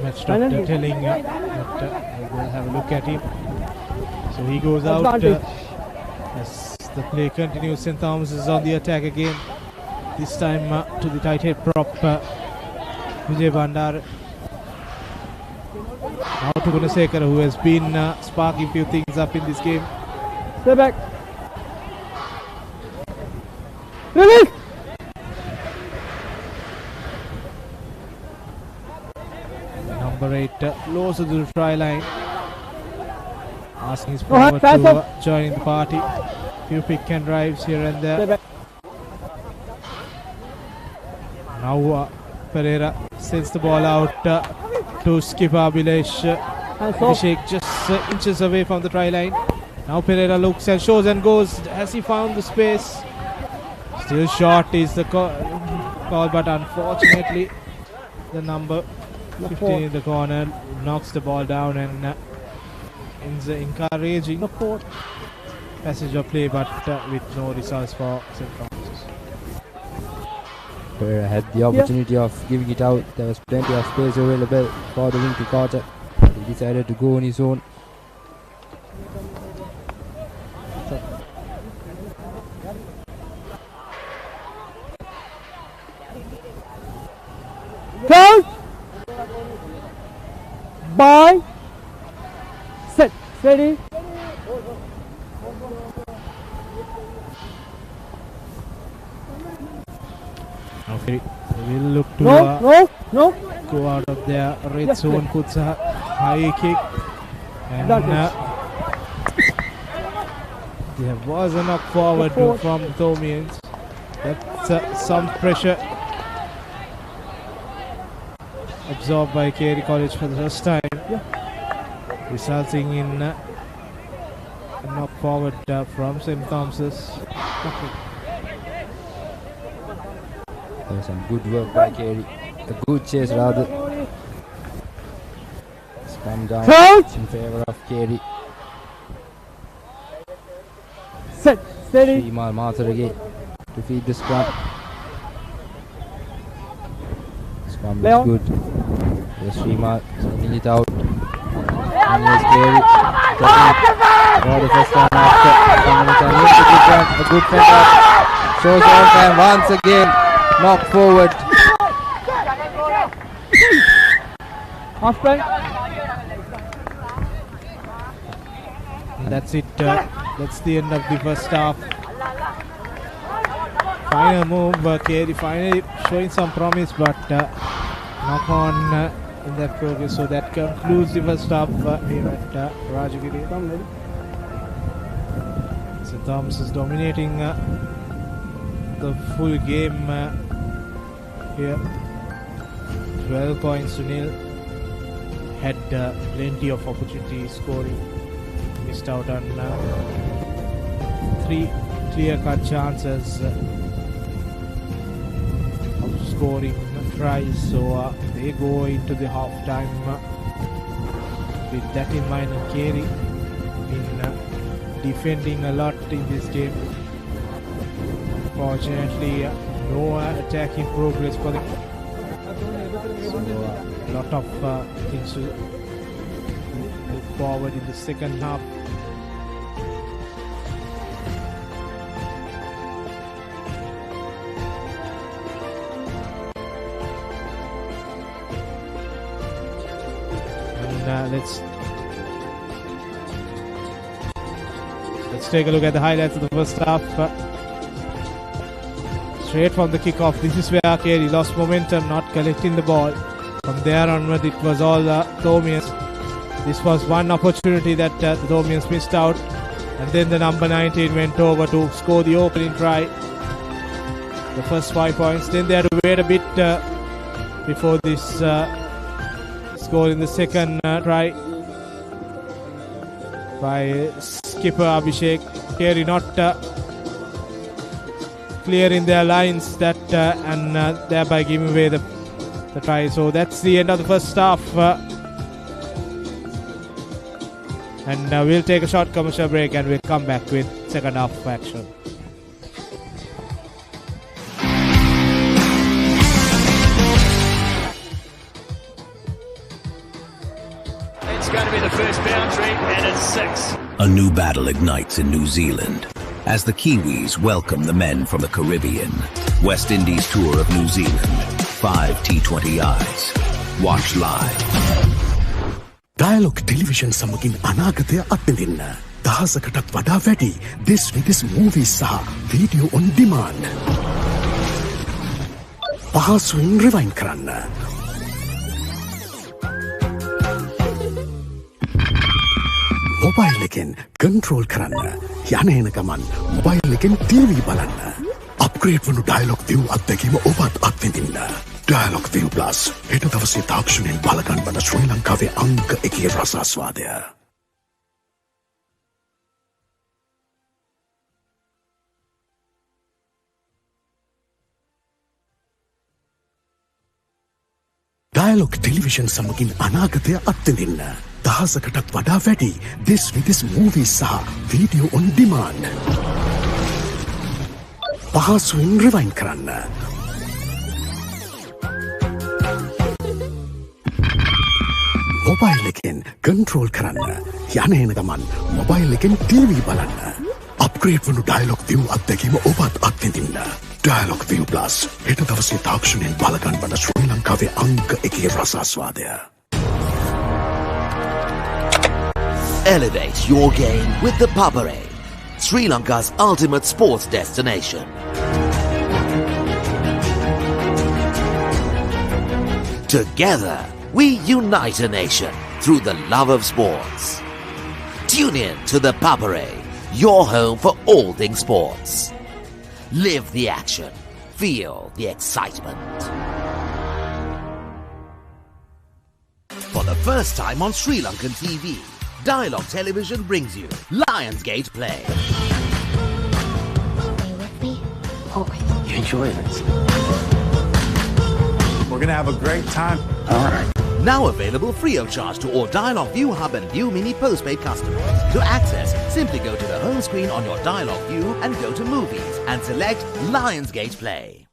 Match doctor telling that we'll have a look at him. So he goes out as the play continues. St. Thomas is on the attack again. This time to the tight head prop Vijay Bandar. Now to Gunasekar, who has been sparking few things up in this game. Stay back. Release. Number 8 closer to the try line. Asking his forward to join in the party. Few pick and drives here and there. Now Pereira sends the ball out to skipper Abhilesh. Abhishek just inches away from the try line. Now Pereira looks and shows and goes. Has he found the space? Still short is the call, but unfortunately the number 15 in the corner knocks the ball down and ends the encouraging passage of play, but with no results for St. Francis. Papare had the opportunity of giving it out. There was plenty of space available for the wing to Carter, but he decided to go on his own. Close! Bye! Set! Steady! Okay, they will look to go out of their red zone, puts a high kick, and there was a knock forward from the Thomians. That's some pressure absorbed by Carey College for the first time, resulting in a knock forward from St. Thomas's. There was some good work by Carey. A good chase rather. It's come down in favour of Carey. Set! Steady! Srimal Mathur again to feed the scrum. Scrum looks good. There's Srimal sending it out. And here's Carey. For the first time after. A good fend. Shows on time once again. Knock forward. Half back. That's it. That's the end of the first half. Final move. Carey finally showing some promise, but knock on in that progress. So that concludes the first half here at Rajagiriya. St. Thomas is dominating the full game here. 12 points to nil. Had plenty of opportunities scoring. Missed out on 3 clear-cut chances of scoring tries. So they go into the half-time with that in mind. And Carey been defending a lot in this game. Fortunately, no attacking progress for them. So a lot of things to look forward in the second half. And let's take a look at the highlights of the first half. Straight from the kickoff, this is where Carey lost momentum, not collecting the ball. From there onward, it was all Thomians. This was one opportunity that the Thomians missed out. And then the number 19 went over to score the opening try. The first 5 points. Then they had to wait a bit before this score in the second try by skipper Abhishek. Carey not clearing their lines that and thereby giving away the try. So that's the end of the first half. And we'll take a short commercial break and we'll come back with second half action. It's going to be the first boundary and it's 6. A new battle ignites in New Zealand as the Kiwis welcome the men from the Caribbean. West Indies tour of New Zealand. 5 T20Is. Watch live. Dialogue television සමගින් අනාගතය අත්විඳින්න. දහසකටත් වඩා වැඩි this week's movies සහ video on demand. පහසුවෙන් rewind කරන්න. Mobile එකෙන් control කරන්න. යන එන ගමන් මොබයිල් එකෙන් TV බලන්න. upgrade වුණු dialogue view අත්දැකීම ඔබත් අත්විඳින්න. Dialogue View Plus. හෙට දවසේ තාක්ෂණයෙන් බලගන්වන ශ්‍රී ලංකාවේ අංක 1 රසාස්වාදය. Dialogue television සමගින් අනාගතය අත්විඳින්න. දහසකටත් වඩා වැඩි this week's movies සහ video on demand. පහසුවෙන් rewind කරන්න. මොබයිල් එකෙන් කන්ට්‍රෝල් කරන්න. යන එන ගමන් මොබයිල් එකෙන් TV බලන්න. අප්ග්‍රේඩ් වුණු ඩයලොග් view අත්දැකීම ඔබත් අත්විඳින්න. ඩයලොග් view plus හෙට දවසේ තාක්ෂණයෙන් බලගන්වන ශ්‍රී ලංකාවේ අංක 1 රසාස්වාදය. Elevate your game with the Papare, Sri Lanka's ultimate sports destination. Together, we unite a nation through the love of sports. Tune in to the Papare, your home for all things sports. Live the action. Feel the excitement. For the first time on Sri Lankan TV, Dialogue Television brings you Lionsgate Play. Are you with me? Okay. You enjoying this? We're gonna have a great time. All right. Now available free of charge to all Dialogue View Hub and View Mini postpaid customers. To access, simply go to the home screen on your Dialogue View and go to Movies and select Lionsgate Play.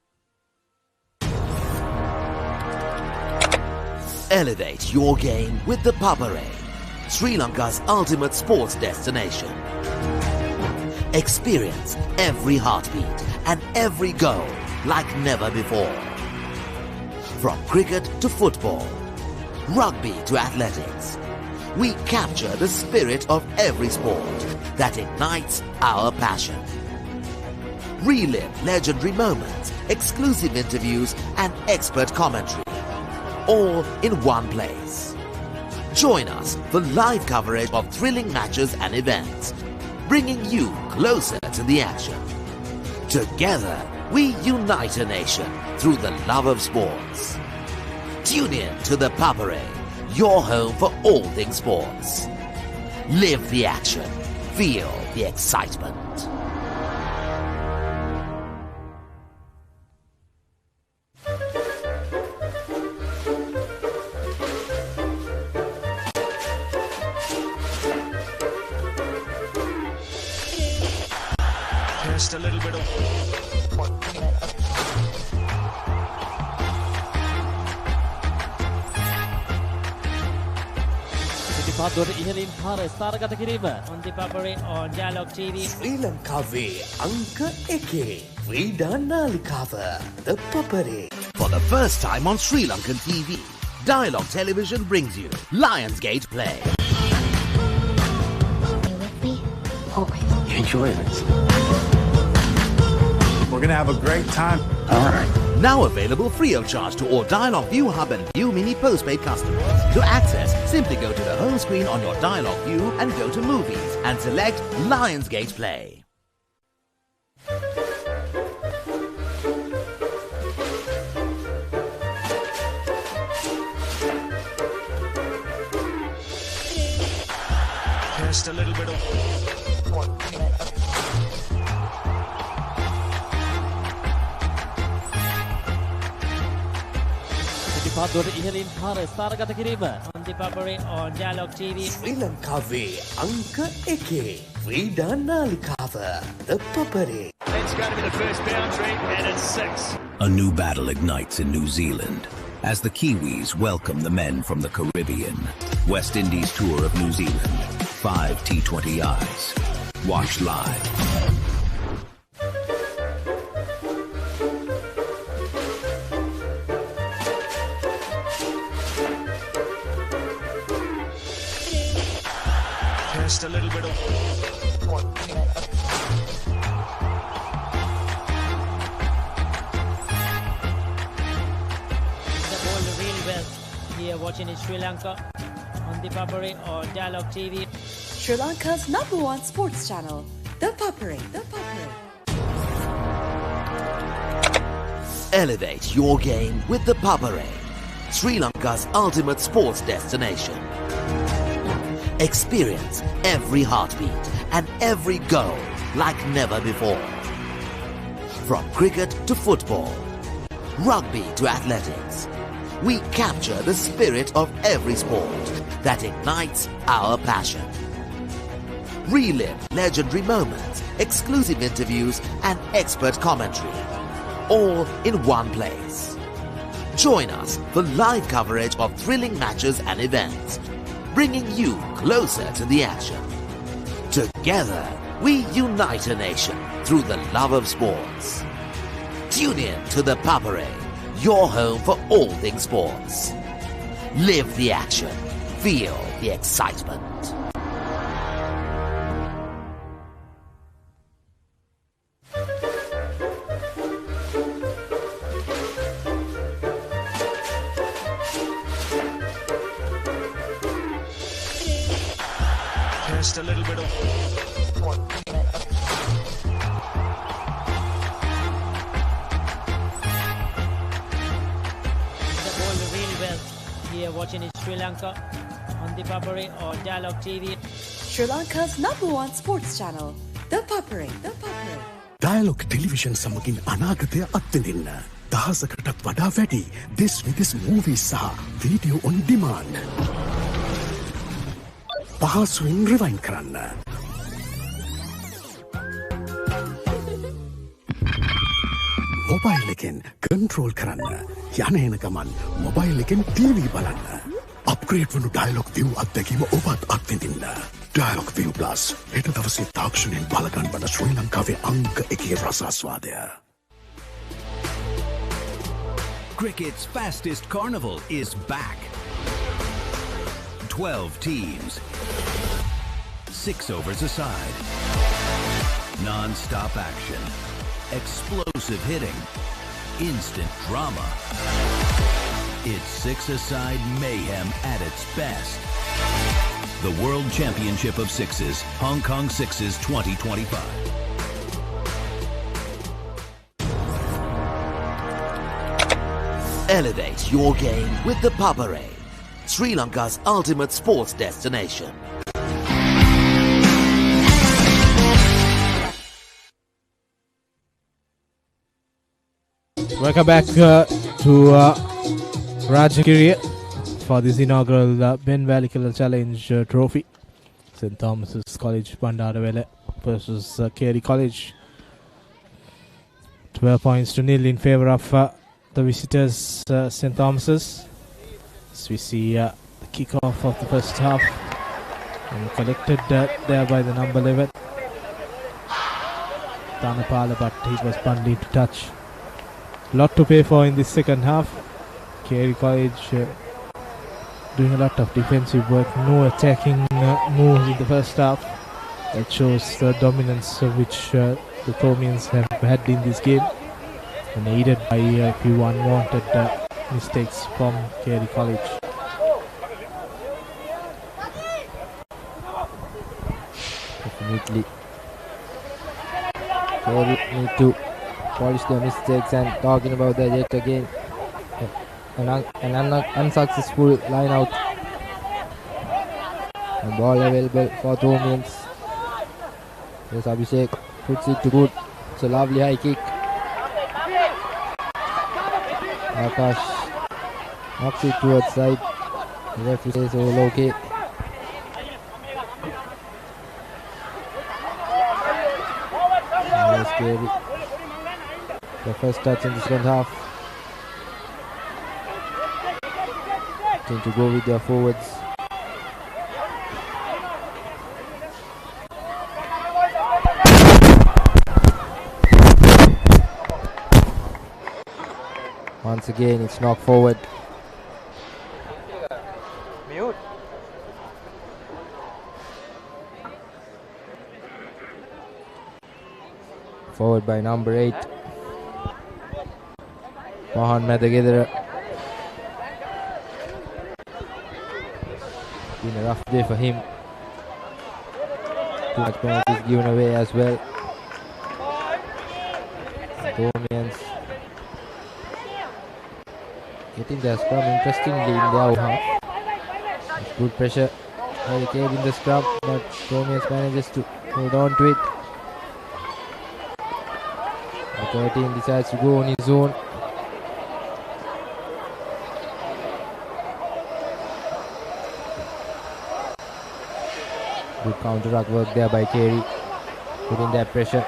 Elevate your game with the Papare, Sri Lanka's ultimate sports destination. Experience every heartbeat and every goal like never before. From cricket to football, rugby to athletics, we capture the spirit of every sport that ignites our passion. Relive legendary moments, exclusive interviews and expert commentary, all in one place. Join us for live coverage of thrilling matches and events, bringing you closer to the action. Together, we unite a nation through the love of sports. Tune in to the Papare, your home for all things sports. Live the action. Feel the excitement. Just a little bit of... පාදුවට ඉහළින් පාර ස්ථානගත කිරීම on the Papare on Dialogue TV. ශ්‍රී ලංකාවේ අංක 1 ක්‍රීඩා නාලිකාව The Papare. For the first time on Sri Lankan TV, Dialogue Television brings you Lionsgate Play. Are you with me? Okay. You enjoying this? We're gonna have a great time. All right. Now available free of charge to all Dialogue View Hub and View Mini postpaid customers. To access, simply go to the home screen on your Dialogue View and go to Movies and select Lionsgate Play. Just a little bit of... පාදුවට ඉහළින් පාර ස්ථානගත කිරීම on the Papare on Dialogue TV. ශ්‍රී ලංකාවේ අංක 1 ක්‍රීඩා නාලිකාව The Papare. It's going to be the first boundary and it's 6. A new battle ignites in New Zealand as the Kiwis welcome the men from the Caribbean. West Indies tour of New Zealand. 5 T20Is. Watch live. Just a little bit of... The ball really well here watching in Sri Lanka on the Papare on Dialogue TV. Sri Lanka's #1 sports channel, The Papare. The Papare. Elevate your game with the Papare, Sri Lanka's ultimate sports destination. Experience every heartbeat and every goal like never before. From cricket to football, rugby to athletics, we capture the spirit of every sport that ignites our passion. Relive legendary moments, exclusive interviews and expert commentary, all in one place. Join us for live coverage of thrilling matches and events, bringing you closer to the action. Together, we unite a nation through the love of sports. Tune in to the Papare, your home for all things sports. Live the action. Feel the excitement. Just a little bit of... Here watching in Sri Lanka on the Papare or Dialogue TV. Sri Lanka's #1 sports channel, the Papare. Dialogue television සමගින් අනාගතය අත්විඳින්න. දහසකටත් වඩා වැඩි this with movies සහ video on demand. පහසුවෙන් rewind කරන්න. Mobile එකෙන් control කරන්න. යන එන ගමන් මොබයිල් එකෙන් TV බලන්න. අප්ග්‍රේඩ් වුණු ඩයලොග් view අත්දැකීම ඔබත් අත්විඳින්න. ඩයලොග් view plus හෙට දවසේ තාක්ෂණයෙන් බලගන්වන ශ්‍රී ලංකාවේ අංක 1 රසාස්වාදය. Cricket's fastest carnival is back. 12 teams. 6 overs aside. Non-stop action. Explosive hitting. Instant drama. It's 6-a-side mayhem at its best. The World Championship of Sixes, Hong Kong Sixes 2025. Elevate your game with the Papare, Sri Lanka's ultimate sports destination. Welcome back to Rajagiriya for this inaugural Ben Welikala Challenge Trophy. St. Thomas's College Bandarawela versus Carey College. 12 points to 0 in favour of the visitors, St. Thomas's. As we see the kick-off of the first half and collected there by the number 11. Tanapala, but he was bundled into touch. Lot to pay for in this second half. Carey College doing a lot of defensive work, no attacking moves in the first half. That shows the dominance which the Thomians have had in this game, and aided by a few unwanted mistakes from Carey College. Definitely. Carey need to polish their mistakes, and talking about that yet again, an unsuccessful line out. The ball available for Thomians. Yes, Abhishek puts it to good. It's a lovely high kick. Akash knocks it towards side. The referee says all okay. Nice Carey. The first touch in the second half. Trying to go with their forwards. Once again, it's knocked forward. Mute. Forward by number 8. Mohan Madagedara. Been a rough day for him. Too much penalties given away as well. Thomians getting their scrum interestingly in their half. Good pressure. Very carried in the scrum, but Thomians manages to hold on to it. The 13 decides to go on his own. Good counter-ruck work there by Carey, putting that pressure.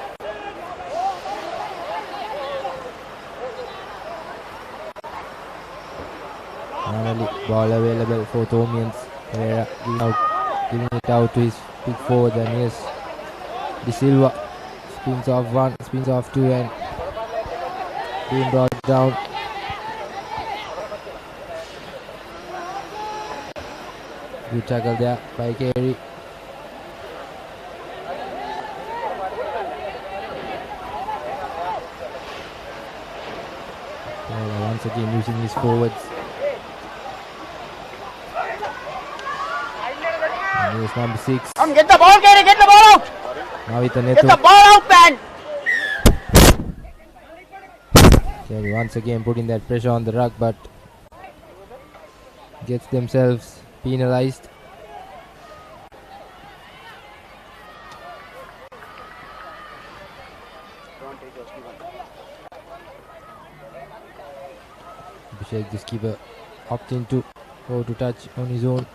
Finally, ball available for Thomians. Pereira giving it out to his big forward, and yes, De Silva spins off one, spins off two, and being brought down. Good tackle there by Carey. Once again using his forwards. And here's number 6. Come get the ball, Carey, get the ball out! Now with the Get the ball out, man! Carey once again putting that pressure on the ruck, but gets themselves penalised. Abhishek, this keeper, opting to go to touch on his own.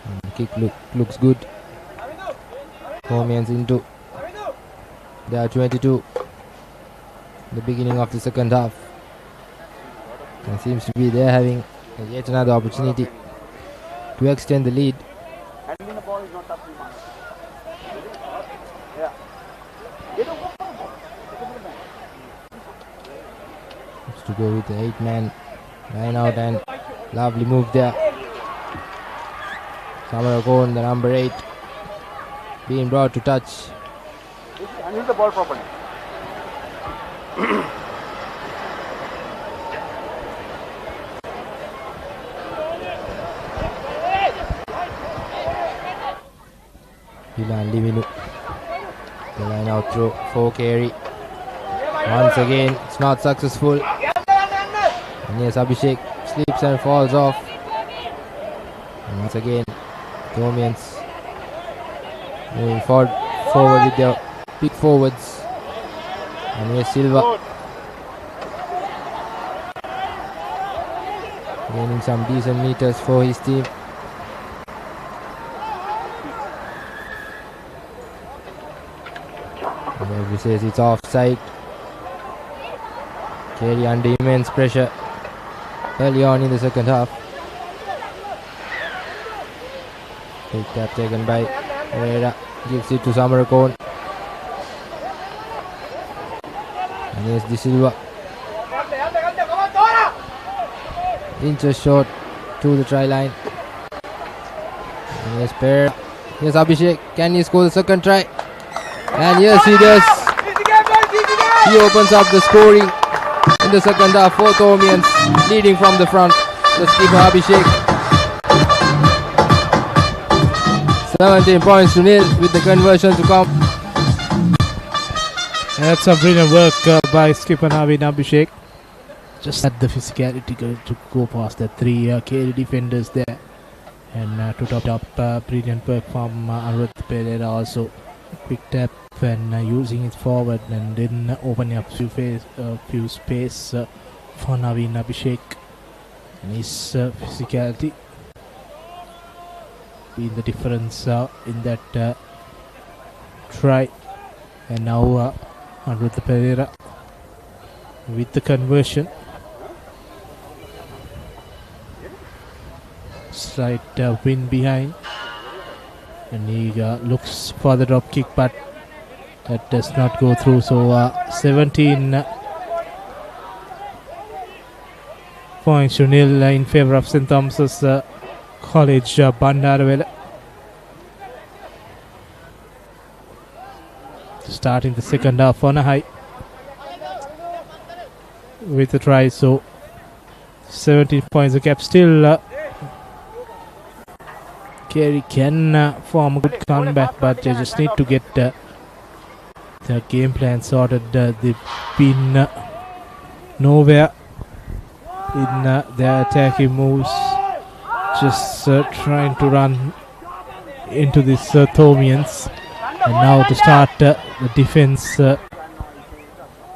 And the kick looks good. Thomians into their 22. The beginning of the second half. And seems to be they're having yet another opportunity to extend the lead. To go with the 8-man line out, and lovely move there. Samarakon, the number 8, being brought to touch. Handle the ball properly. Ilan Livinu, the line out throw for Carey. Once again, it's not successful. And yes, Abhishek slips and falls off. And once again, Thomians moving forward with their big forwards. And yes, Silva gaining some decent meters for his team. And everybody says it's offside. Carey under immense pressure early on in the second half. Big tap taken by Pereira, gives it to Samarakon. And here's De Silva. Inches short to the try line. And here's Pereira. Here's Abhishek. Can he score the second try? And yes, he does. He opens up the scoring in the second half for Thomians, leading from the front. The skipper Abhishek. 17 points to nil with the conversion to come. That's some brilliant work by skipper Navin Abhishek. Just had the physicality to go past the 3 Carey defenders there. And to top up, brilliant work from Ananda Pereira also. Quick tap and using it forward, and then opening up few space for Navin Abhishek. And his physicality being the difference in that try. And now Ananda Pereira with the conversion. Slight win behind, and he looks for the drop kick, but that does not go through. So 17 points to nil in favor of St. Thomas's College Bandarawela. Starting the second half on a high with the try. So 17 points the gap. Still Carey can form a good comeback, but they just need to get the game plan sorted. They've been nowhere in their attacking moves, just trying to run into this Thomians. And now to start the defense to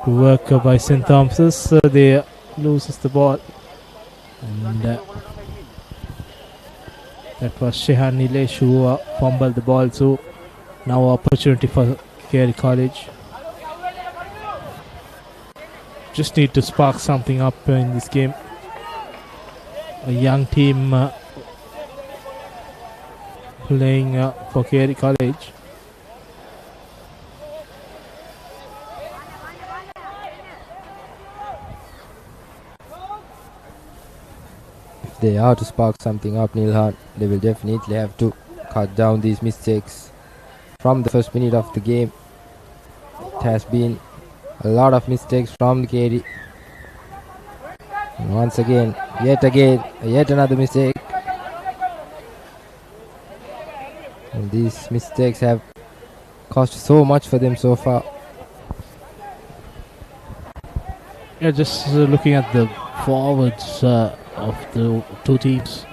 work by St. Thomas's. They loses the ball, and that was Shehan Nilesh who fumbled the ball. So Now opportunity for Carey College. Just need to spark something up in this game. A young team playing for Carey College. If they are to spark something up, Nilhan, they will definitely have to cut down these mistakes from the first minute of the game. It has been a lot of mistakes from the Carey. And once again, yet another mistake. And these mistakes have cost so much for them so far. Yeah, just looking at the forwards of the two teams,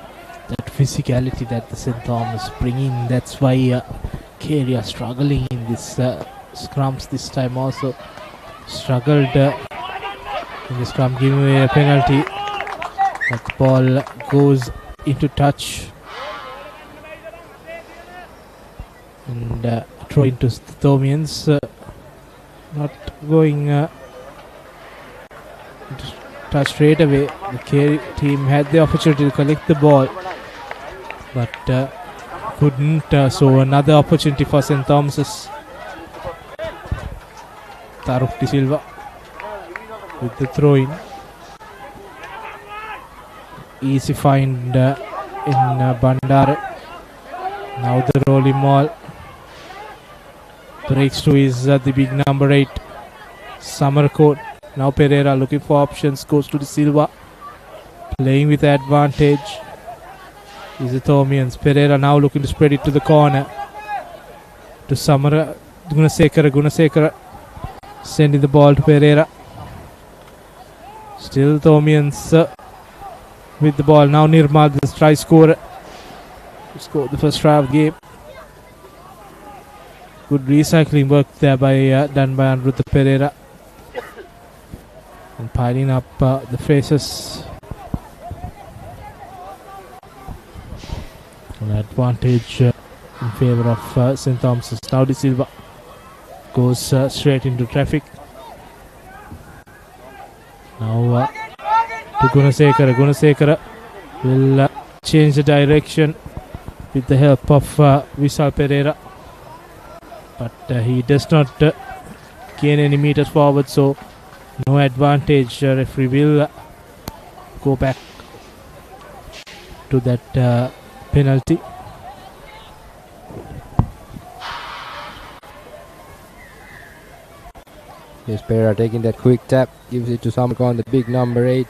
that physicality that the St. Thomas bring in, that's why Carey are struggling in this scrums this time also. Struggled in the scrum, giving away a penalty. But the ball goes into touch and throw into Thomians. Not going touch straight away. The Carey team had the opportunity to collect the ball, but couldn't. So another opportunity for St. Thomas's. Taruk De Silva with the throw in. Easy find in Bandara. Now the rolling ball breaks to his the big number 8 Summercoat. Now Pereira looking for options, goes to De Silva, playing with advantage. Is the Thomians. Pereira now looking to spread it to the corner to Gunasekara sending the ball to Pereira. Still Thomians with the ball. Now Nirmal, the try scorer, scored the first try of the game. Good recycling work there done by Aniruddha Pereira. And piling up the faces. An advantage in favour of St. Thomas's. Now De Silva goes straight into traffic. Now to Gunasekara. Gunasekara will change the direction with the help of Vishal Pereira. But he does not gain any meters forward, so no advantage. Referee will go back to that penalty. Yes, Pereira taking that quick tap, gives it to Samarkand, the big number 8.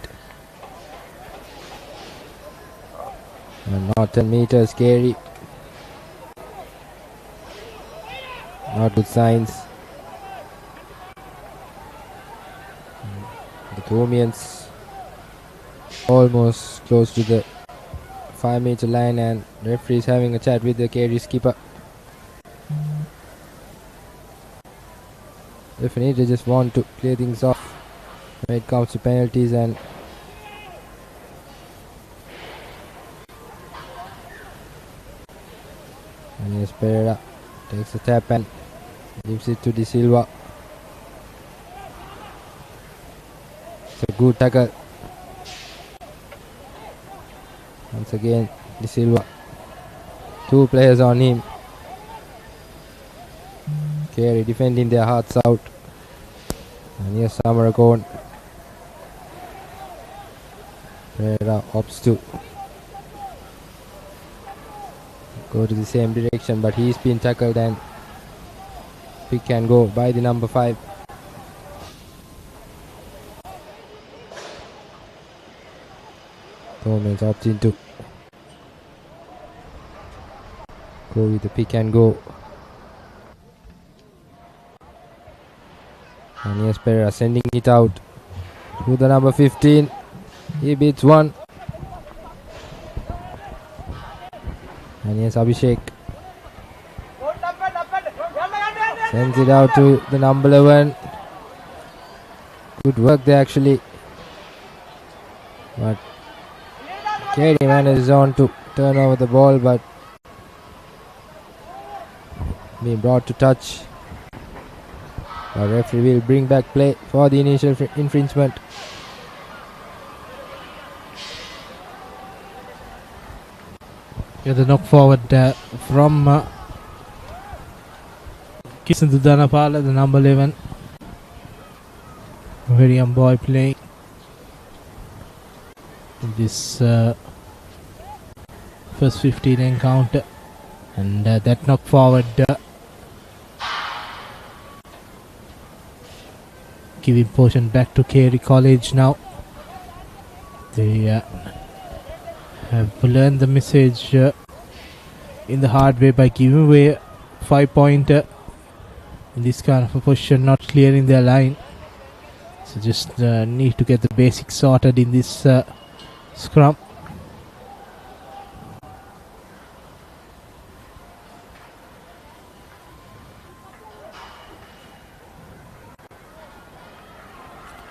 And not 10 meters, Carey. Not good signs. The Thomians almost close to the 5-meter line, and referee is having a chat with the Carey skipper. Definitely just want to clear things off when it comes to penalties, and yes, Pereira takes the tap and gives it to De Silva. It's a good tackle. Once again, De Silva. 2 players on him. Carey defending their hearts out. And here's Samarkand. Pereira opts to go to the same direction, but he's been tackled and pick and go by the number 5. Thomas opting to go with the pick and go. And yes, Pereira sending it out to the number 15. He beats one. And yes, Abhishek sends it out to the number 11. Good work there actually. But Carey manages on to turn over the ball, but being brought to touch. The referee will bring back play for the initial infringement. Yeah, the knock forward from Kisandu Dhanapala, the number 11. Very young boy playing in this first 15 encounter. And that knock forward giving possession back to Carey College now. They have learned the message in the hard way by giving away 5-pointer in this kind of a position, not clearing their line. So just need to get the basics sorted in this scrum.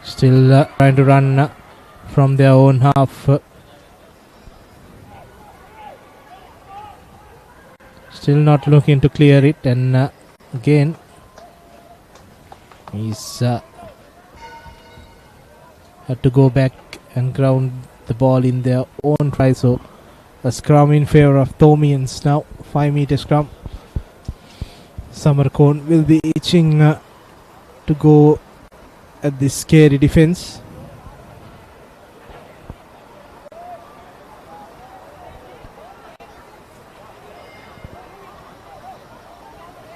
Still trying to run from their own half. Still not looking to clear it, and again he's had to go back and ground the ball in their own try. So a scrum in favor of Thomians now. 5-meter scrum. Samarkand will be itching to go at this scary defense.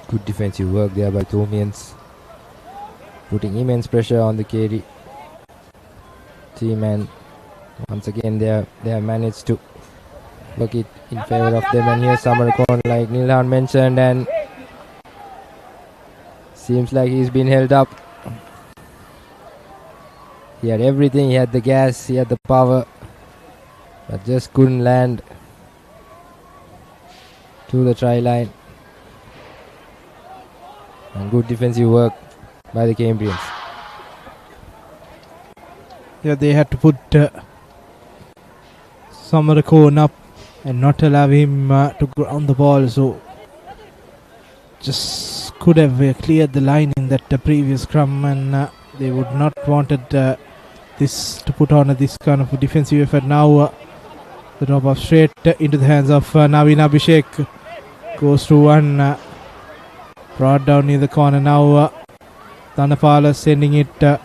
Good defensive work there by Thomians, putting immense pressure on the Carey team, and once again they have managed to work it in favor of them. And here's Samarkand, like Nilhan mentioned, and seems like he's been held up. He had everything, he had the gas, he had the power, but just couldn't land to the try line. And good defensive work by the Cambrians. Yeah, they had to put Samarkand up and not allow him to ground the ball. So just could have cleared the line in that previous scrum, and they would not wanted this to put on this kind of a defensive effort. Now the drop off straight into the hands of Naveen Abhishek. Goes through one. Brought down near the corner now. Dhanapala sending it to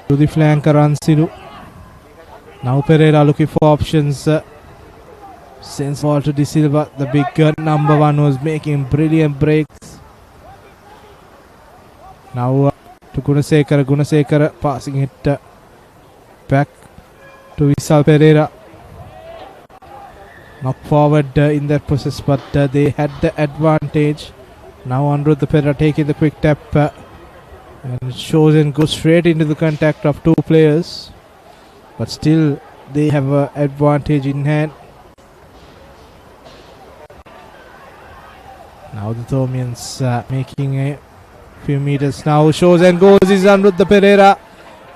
the flanker Ransilu. Now Pereira looking for options. Sends ball to De Silva. The big number 1 was making brilliant breaks. Now to Gunasekara. Gunasekara passing it back to Vishal Pereira. Knock forward in that process, but they had the advantage. Now Aniruddha Pereira taking the quick tap, and it shows and goes straight into the contact of two players, but still they have an advantage in hand. Now the Thomians making a few meters now. Shows and goes is Aniruddha Pereira,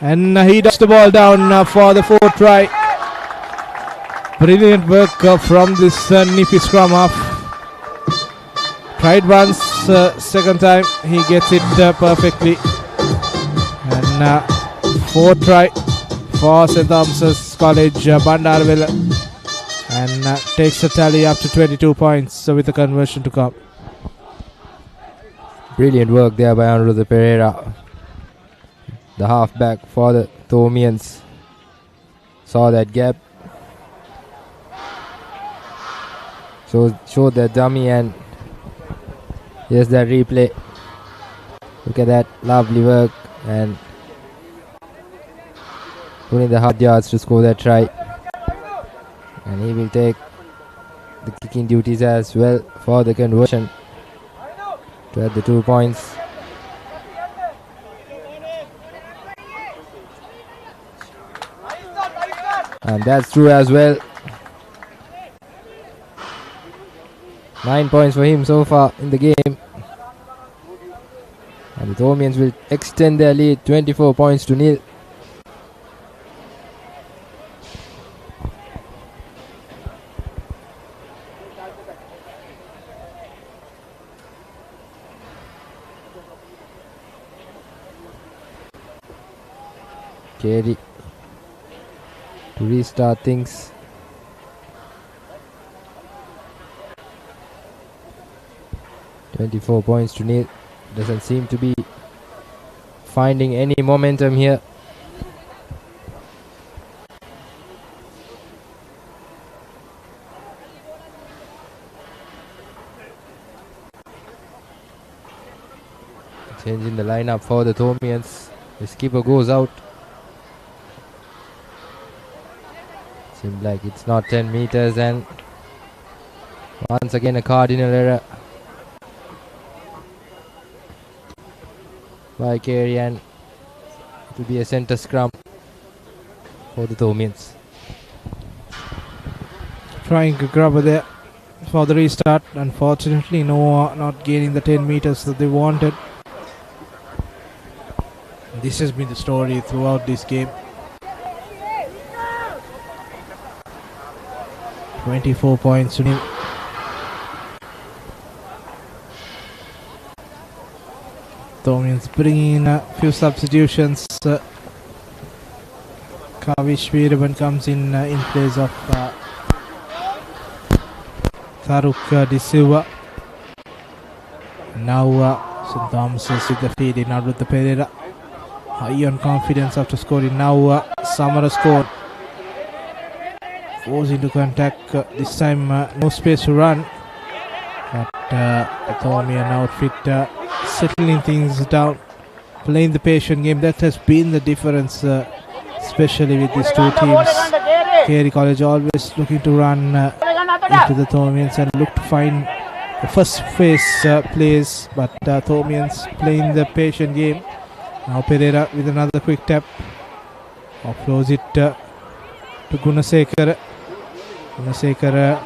and he ducks the ball down for the 4th try. Brilliant work from this nippy scrum half. Tried once, second time he gets it perfectly. And 4th try for St. Thomas's College Bandarawela, and takes the tally up to 22 points with the conversion to come. Brilliant work there by Aniruddha Pereira. The halfback for the Thomians saw that gap, showed that dummy, and here's that replay. Look at that lovely work, and putting the hard yards to score that try. And he will take the kicking duties as well for the conversion to add the 2 points. And that's true as well. 9 points for him so far in the game. And the Thomians will extend their lead 24 points to 0. Carey to restart things. $24 points to nil. Doesn't seem to be finding any momentum here. Changing the lineup for the Thomians. The skipper goes out. Seems like it's not 10 meters, and once again a cardinal error by Carey, and it will be a centre scrum for the Thomians. Trying to grab there for the restart. Unfortunately, no, not gaining the 10 meters that they wanted. This has been the story throughout this game. 24 points to nil. Thomians bringing in a few substitutions. Kavish Veeravan comes in place of Tharuk De Silva. Now St. Thomas is with the feed in out with the Pereira. High on confidence after scoring. Now Samara scored. Forced into contact. This time no space to run. But the Thomian outfit settling things down. Playing the patient game. That has been the difference, especially with these two teams. Carey College always looking to run into the Thomians and look to find the first phase plays. But Thomians playing the patient game. Now Pereira with another quick tap. Offloads it to Gunasekara. Gunasekara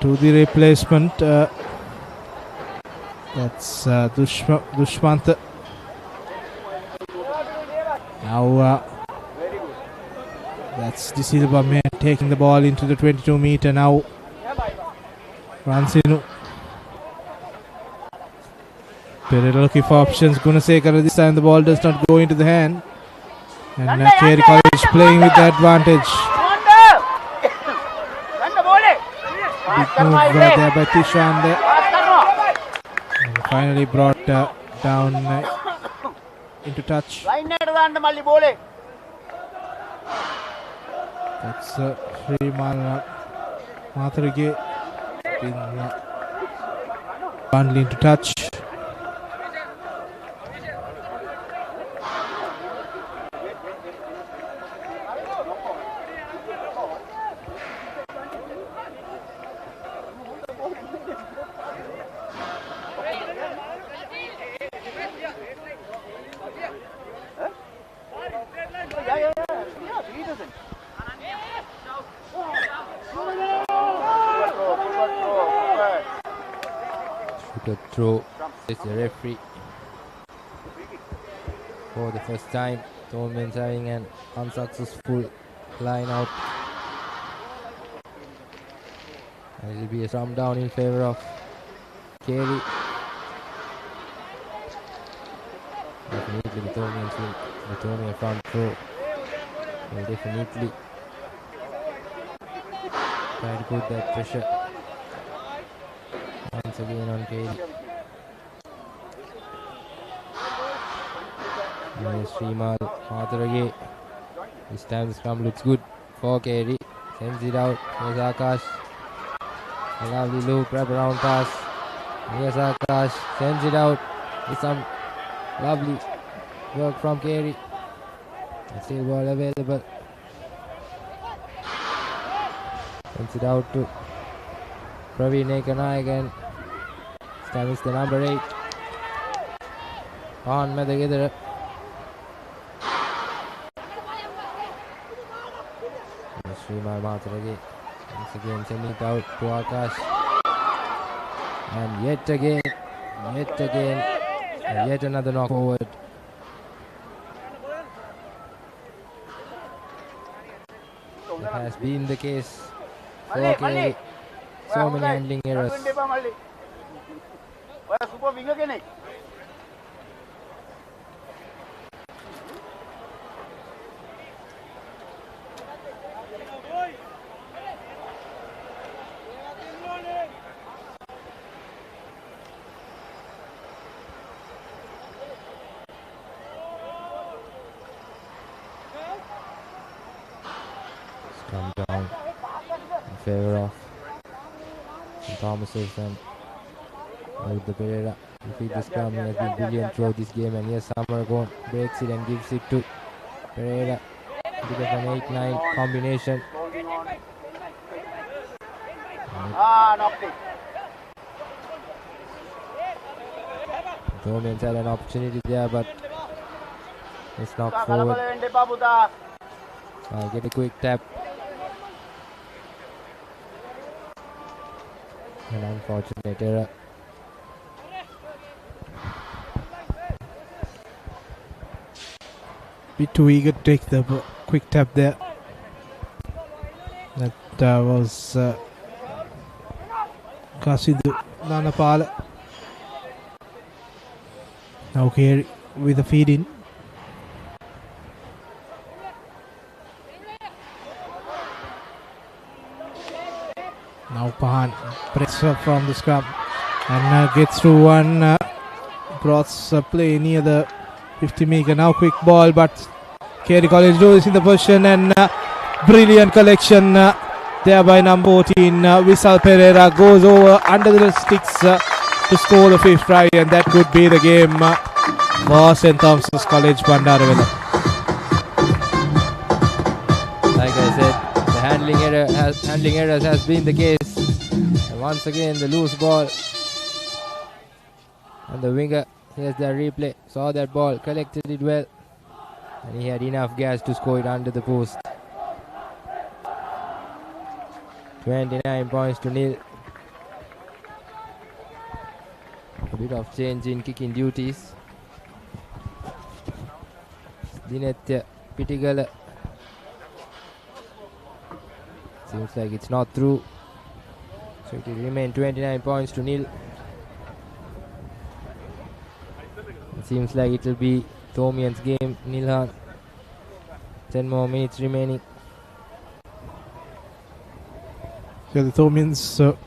to the replacement. That's Dushmant. Now that's De Silva taking the ball into the 22 meter. Now runs in. Pereira looking for options. Gunasekara this time the ball does not go into the hand. And Carey College playing with the advantage. Big move there by Tishan there. And finally brought down into touch. That's Srimal Matharige bundle into touch. Throw is the referee for the first time. Thomians having an unsuccessful line out, and it will be a thumb down in favor of Carey. Definitely the Thomians will, the Thomian front row will definitely try to put that pressure once again on Carey. Srimal Matharage. This time the scrum looks good for Carey. Sends it out. Here's Akash. A lovely loop, wrap around pass. Here's Akash. Sends it out. With some lovely work from Carey. Still ball available. Sends it out to Praveen Ekanayagan. This time it's the number 8. On Madagidara. Srimal Matharage once again sending it out to Akash, and yet again, and yet another knock forward. That has been the case for Carey. So many handling errors. come down in favor of Thomas's and with the Pereira. Defeat the scrum. He has been brilliant throughout this game, and yes, Summergone breaks it and gives it to Pereira. Bit of an 8-9 combination. Knocked it. Thomians had an opportunity there, but it's knocked forward. Get a quick tap. An unfortunate error. Bit too eager to take the quick tap there. That was Kasidu Nanapala. Now Carey with the feed in. Now Pahan pressure from the scrum and gets through one cross play near the 50 meter. Now quick ball, but Carey College loses in the position, and brilliant collection there by number 14 Visal Pereira goes over under the sticks to score the 5th try, and that could be the game for St. Thomas's College Bandarawela. Like I said, the handling errors has been the case. And once again, the loose ball, and the winger, here's the replay, saw that ball, collected it well, and he had enough gas to score it under the post. 29 points to nil. A bit of change in kicking duties. Dinetya Pitigala. Seems like it's not through. So it will remain 29 points to nil. It seems like it will be Thomian's game. Nilhan. 10 more minutes remaining. So the Thomians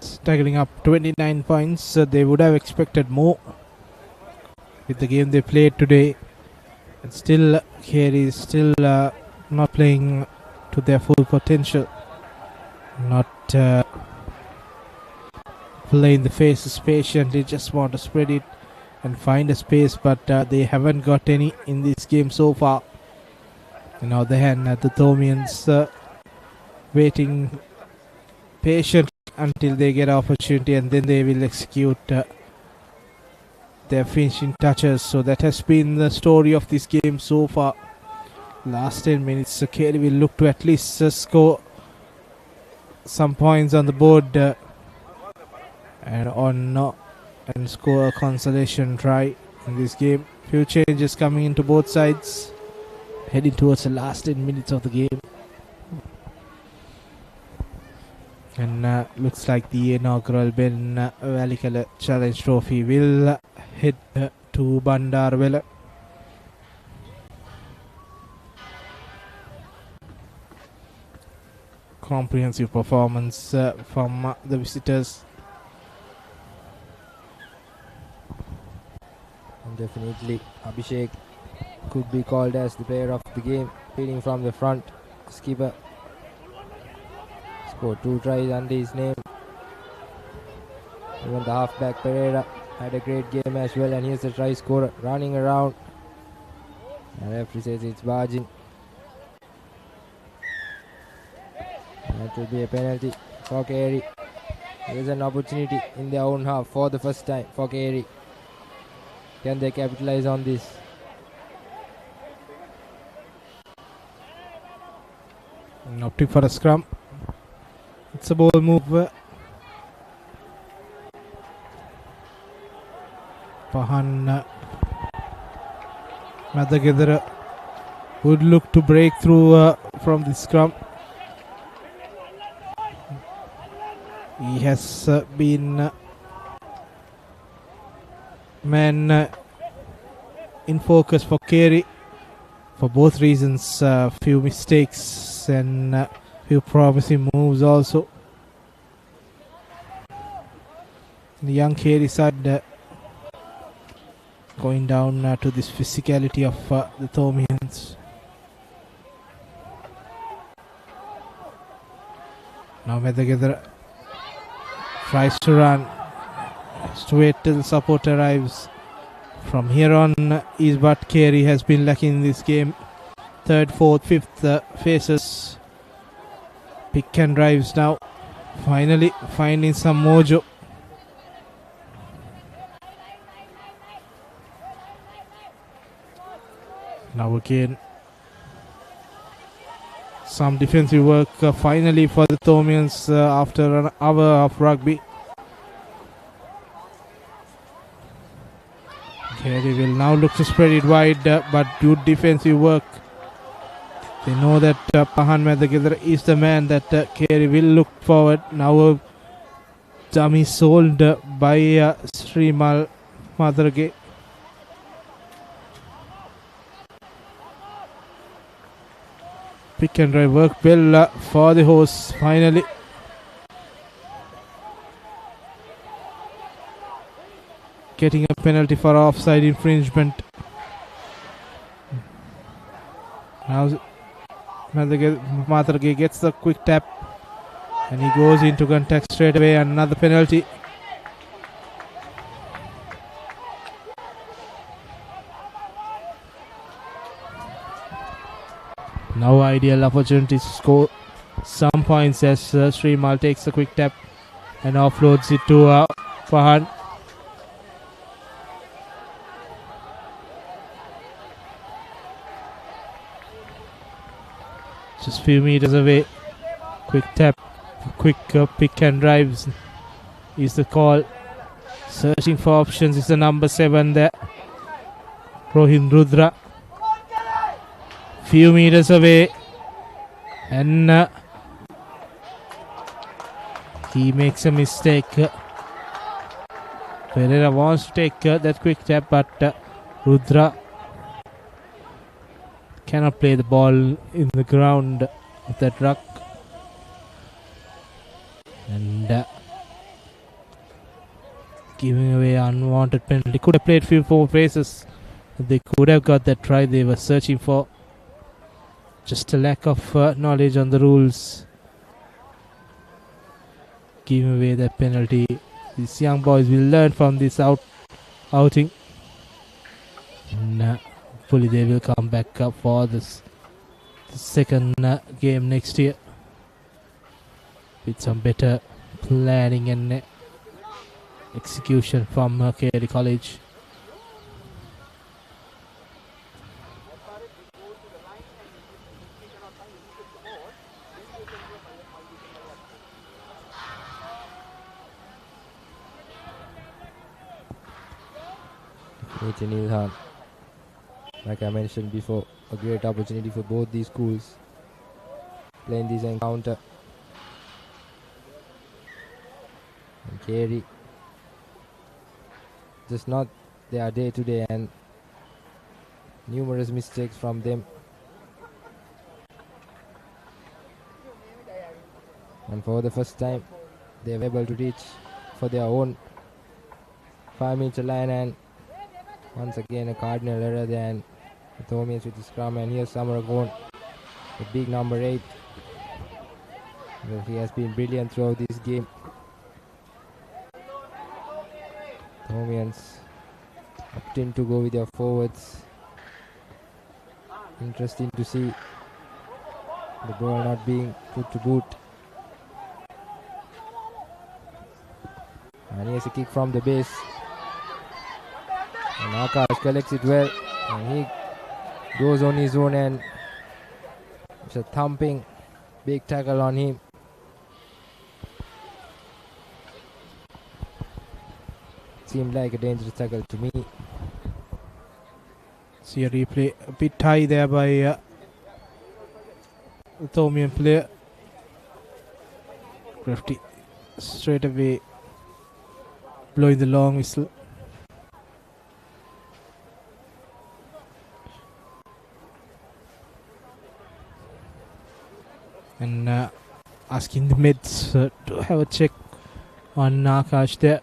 staggering up 29 points. They would have expected more with the game they played today. And still, Carey is still not playing to their full potential. Not playing the faces patiently, just want to spread it and find a space, but they haven't got any in this game so far. On the other hand, the Thomians waiting patiently until they get opportunity, and then they will execute their finishing touches. So that has been the story of this game so far. Last 10 minutes, Carey will look to at least score some points on the board and score a consolation try in this game. Few changes coming into both sides, heading towards the last 10 minutes of the game. And looks like the inaugural Ben Welikala Challenge Trophy will head to Bandarawela. Comprehensive performance from the visitors. And definitely Abhishek could be called as the player of the game, leading from the front. Skipper scored 2 tries under his name. Even the halfback Pereira had a great game as well, and here's the try scorer running around. The referee says it's barging. That will be a penalty for Carey. There is an opportunity in their own half for the first time for Carey. Can they capitalize on this? Opting for a scrum. It's a ball move. Pahan Madagedara would look to break through from the scrum. He has been man in focus for Carey for both reasons. Few mistakes and few promising moves also. The young Carey side going down to this physicality of the Thomians. Now Medagedra tries to run. Has to wait till support arrives. From here on is what Carey has been lacking in this game. Third, fourth, fifth phases. Pick and drives now. Finally finding some mojo. Now again some defensive work finally for the Thomians after an hour of rugby. Carey will now look to spread it wide, but good defensive work. They know that Pahan Medagedra is the man that Carey will look forward. Now a dummy sold by Srimal Madarage. Pick and drive work well for the horse finally. Getting a penalty for offside infringement. Now Madarage gets the quick tap and he goes into contact straight away. Another penalty. Now ideal opportunity to score some points as Srimal takes a quick tap and offloads it to Pahan. Just few meters away. Quick tap, quick pick and drives is the call. Searching for options is the number 7 there. Rohin Rudra. Few meters away, and he makes a mistake. Pereira wants to take that quick tap, but Rudra cannot play the ball in the ground of that ruck, and giving away unwanted penalty. Could have played few more paces. They could have got that try they were searching for. Just a lack of knowledge on the rules. Giving away that penalty. These young boys will learn from this outing. And hopefully they will come back up for the second game next year. With some better planning and execution from Carey College. Ilhan, like I mentioned before, a great opportunity for both these schools playing this encounter. And Carey, just not their day to day, and numerous mistakes from them. And for the first time, they were able to reach for their own 5-meter line, and once again a cardinal error there, and the Thomians with the scrum, and here's Samaragon, the big number 8. Well, he has been brilliant throughout this game. Thomians opting to go with their forwards. Interesting to see the ball not being put to boot. And here's a kick from the base. And Akash collects it well, and he goes on his own, and it's a thumping big tackle on him. Seemed like a dangerous tackle to me. See a replay, a bit high there by the Thomian player. Crafty straight away blowing the long whistle. And asking the mids to have a check on Akash there.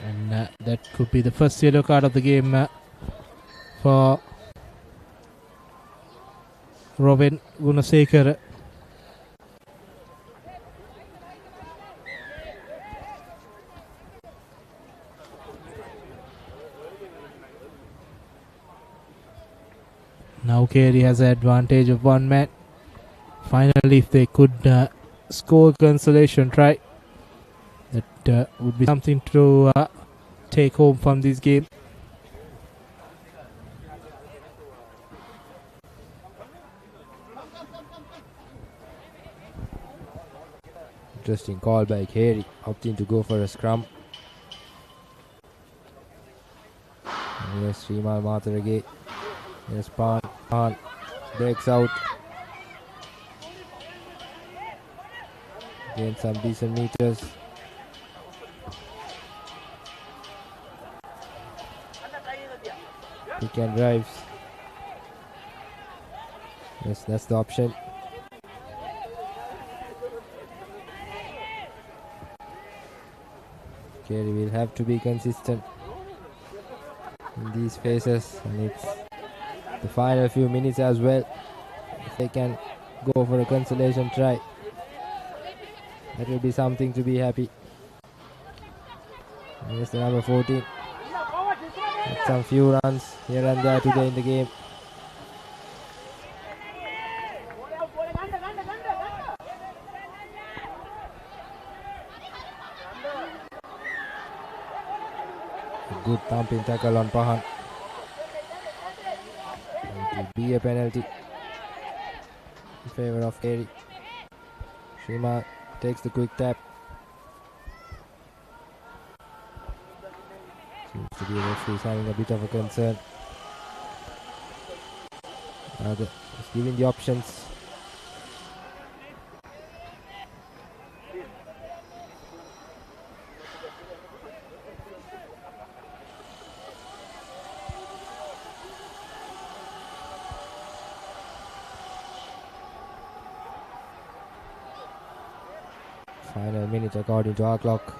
And that could be the first yellow card of the game for Robin Gunasekara. Now Carey has an advantage of one man. Finally, if they could score consolation try, that would be something to take home from this game. Interesting call by Carey, opting to go for a scrum. And here's Srimal Matharage. Here's Pan breaks out. Gain some decent meters. Pick and drives. Yes, that's the option. Carey will have to be consistent in these phases, and it's the final few minutes as well. If they can go for a consolation try, that will be something to be happy. And here's the number 14. With some few runs here and there today in the game. A good thumping tackle on Pahan. It will be a penalty in favor of Carey. Shrima takes the quick tap. Seems to be the referee having a bit of a concern. He's giving the options. Final minute according to our clock.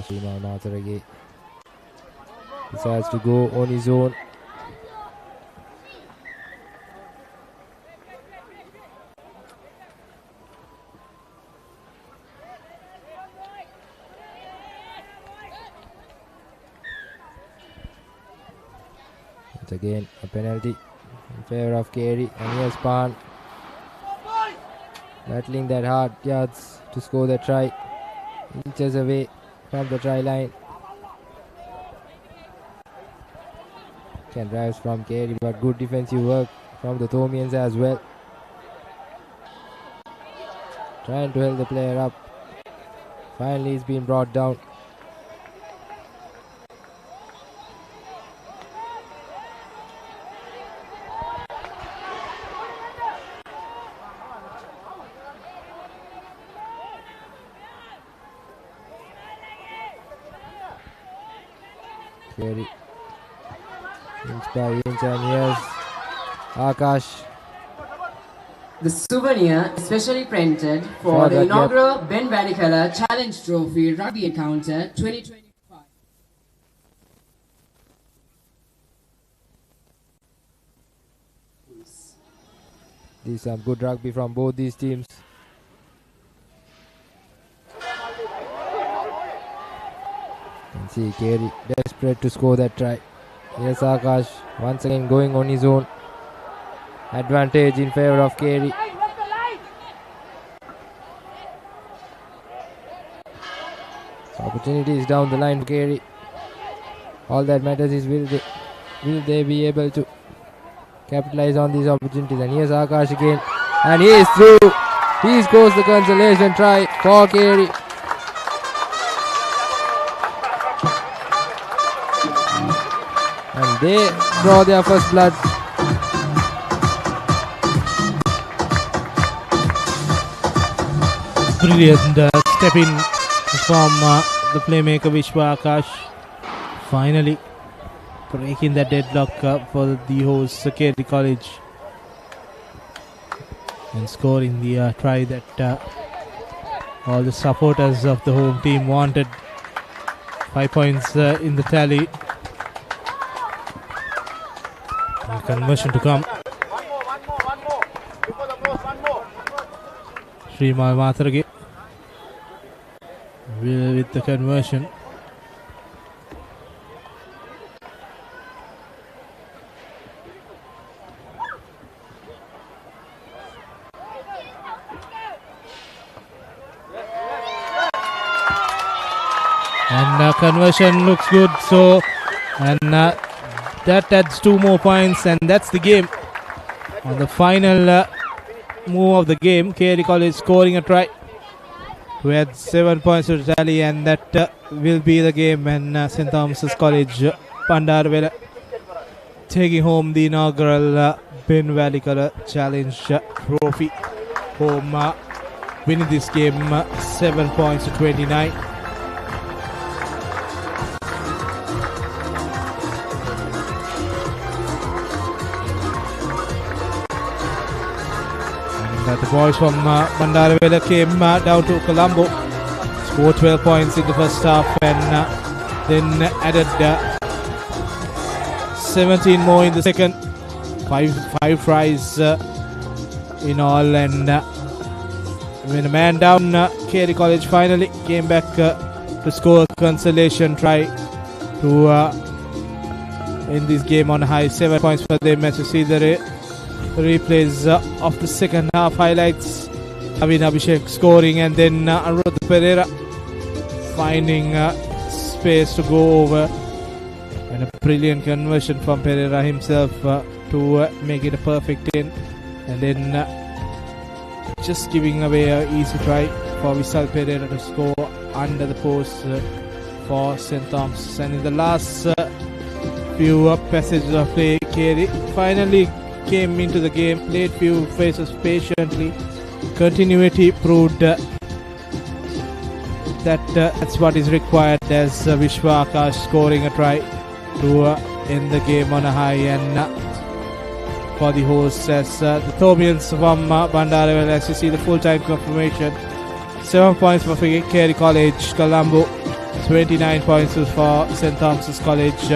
Srimal Matharage decides to go on his own. It's again a penalty in favor of Carey, and here's Pan battling that hard yards to score the try, inches away from the try line. Can drives from Carey, but good defensive work from the Thomians as well. Trying to hold the player up. Finally he's been brought down. Carey inch by inch, and here's Akash. The souvenir is specially printed for the inaugural Ben Welikala Challenge Trophy Rugby Encounter 2025. This is some good rugby from both these teams. And see Carey desperate to score that try. Here's Akash once again going on his own. Advantage in favor of Carey. So opportunities down the line for Carey. All that matters is will they be able to capitalize on these opportunities. And here's Akash again, and he is through. He scores the consolation try for Carey. And they draw their first blood. Brilliant step in from the playmaker Vishwa Akash. Finally breaking the deadlock for the host Carey College and scoring the try that all the supporters of the home team wanted. 5 points in the tally. And conversion to come. Srimal Matharage with the conversion. And conversion looks good, so and that adds 2 more points, and that's the game. On the final move of the game, Carey College scoring a try to add 7 points to the tally, and that will be the game. And St. Thomas's College Bandarawela taking home the inaugural Ben Welikala Challenge Trophy. Home winning this game 7 points to 29. The boys from Bandarawela came down to Colombo, scored 12 points in the first half, and then added 17 more in the second. Five tries in all, and when a man down, Carey College finally came back to score a consolation try to end this game on high. 7 points for them. As you see the replays of the second half highlights. Naveen Abhishek scoring, and then Anuradha Pereira finding space to go over, and a brilliant conversion from Pereira himself to make it a perfect 10, and then just giving away an easy try for Vishal Pereira to score under the post for St. Thomas. And in the last few passages of play, Carey finally came into the game, played few phases patiently. Continuity proved that's what is required, as Vishwa Akash scoring a try to end the game on a high. And for the hosts, as the Thomians from Bandarawela, as you see the full-time confirmation, 7 points for Carey College. Colombo 29 points for St. Thomas's College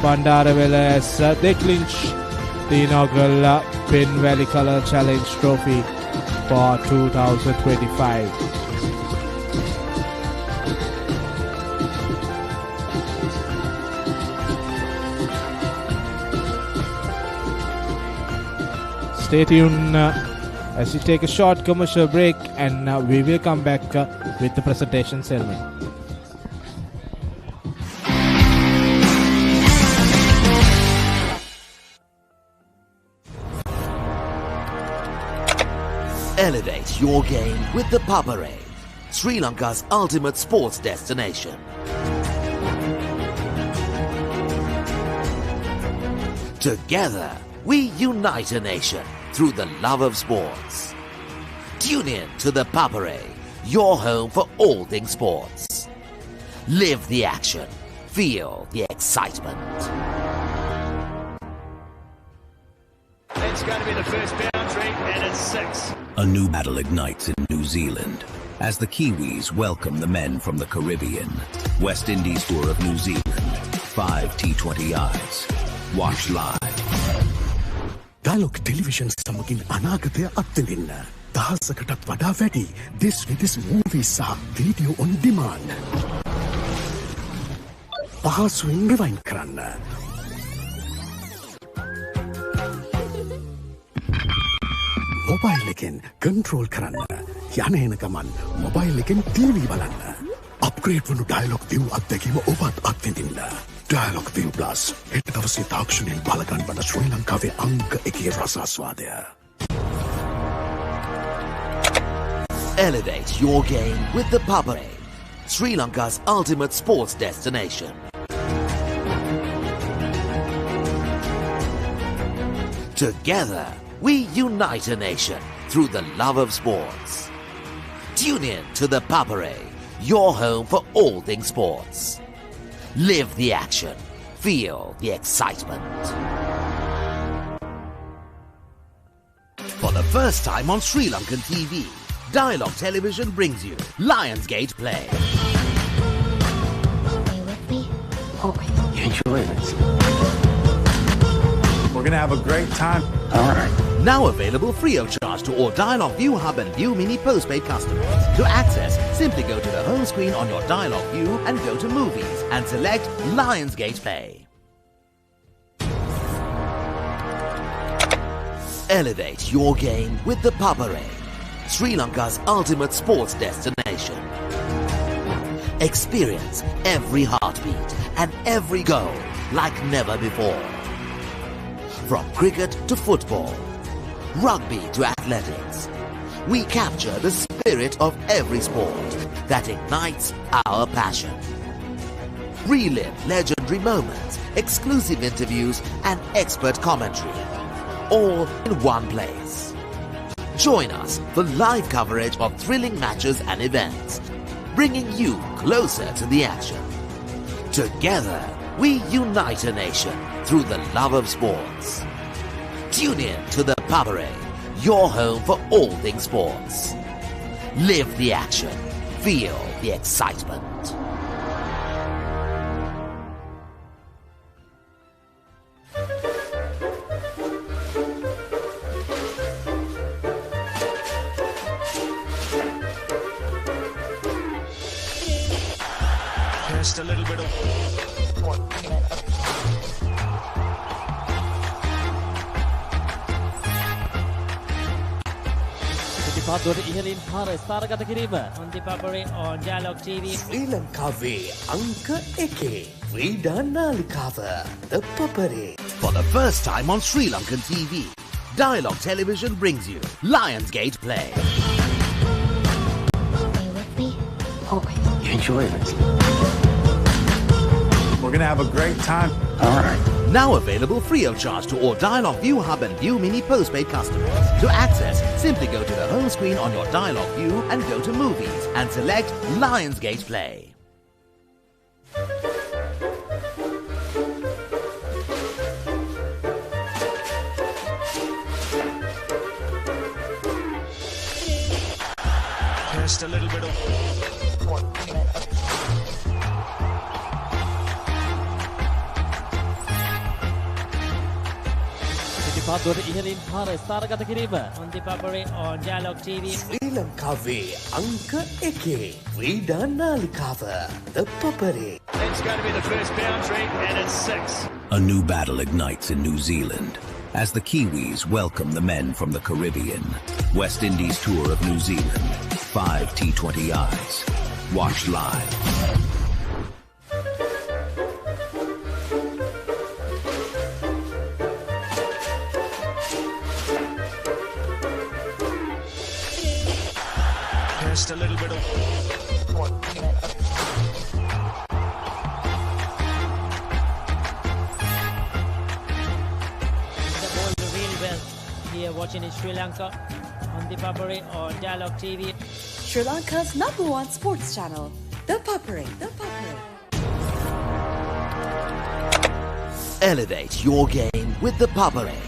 Bandarawela, as they clinch the inaugural Ben Welikala Challenge Trophy for 2025. Stay tuned as we take a short commercial break, and we will come back with the presentation ceremony. Elevate your game with the Papare, Sri Lanka's ultimate sports destination. Together, we unite a nation through the love of sports. Tune in to the Papare, your home for all things sports. Live the action, feel the excitement. It's going to be the first boundary, and it's 6. A new battle ignites in New Zealand as the Kiwis welcome the men from the Caribbean. West Indies tour of New Zealand, 5 T20Is. Watch live. Dialogue television සමගින් අනාගතය අත්විඳින්න. දහසකටත් වඩා වැඩි this with movies සහ video on demand. පහසුවෙන් rewind කරන්න. Mobile එකෙන් control කරන්න. යන එන ගමන් මොබයිල් එකෙන් TV බලන්න. upgrade වුණු dialogue view අත්දැකීම ඔබත් අත්විඳින්න. Dialogue View Plus. හෙට දවසේ තාක්ෂණයෙන් බලගන්වන ශ්‍රී ලංකාවේ අංක 1 රසාස්වාදය. Elevate your game with the Papare, Sri Lanka's ultimate sports destination. Together, we unite a nation through the love of sports. Tune in to the Papare, your home for all things sports. Live the action, Feel the excitement. For the first time on Sri Lankan TV, Dialogue Television brings you Lionsgate Play. Play with me? Okay. Enjoy it. We're gonna have a great time. All right. Now available free of charge to all Dialogue View Hub and View Mini postpaid customers. To access, simply go to the home screen on your Dialogue View and go to Movies and select Lionsgate Play. Elevate your game with the Papare, Sri Lanka's ultimate sports destination. Experience every heartbeat and every goal like never before. From cricket to football, rugby to athletics, we capture the spirit of every sport that ignites our passion. Relive legendary moments, exclusive interviews and expert commentary, all in one place. Join us for live coverage of thrilling matches and events, bringing you closer to the action. Together, we unite a nation through the love of sports. Tune in to the Papare, your home for all things sports. Live the action. Feel the excitement. Just a little bit of... on the Papare on Dialogue TV. Sri Lankawe Anka Eke Frida Nalikava the Papare. For the first time on Sri Lankan TV, Dialogue Television brings you Lionsgate Play. Play with me? Okay. Enjoy it. We're gonna have a great time. All right. Now available free of charge to all Dialogue View Hub and View Mini postpaid customers. To access, simply go to the home screen on your Dialogue View and go to Movies and select Lionsgate Play. Just a little bit of... on the Papare on Dialogue TV. Sri Lankawe Anka Eke Frida Nalikava the Papare. It's going to be the first boundary and it's 6. A new battle ignites in New Zealand as the Kiwis welcome the men from the Caribbean. West Indies tour of New Zealand. 5 T20Is. Watch live. Just a little bit of... The ball really well here watching in Sri Lanka on the Papare on Dialogue TV. Sri Lanka's #1 sports channel, the Papare. The Papare. Elevate your game with the Papare,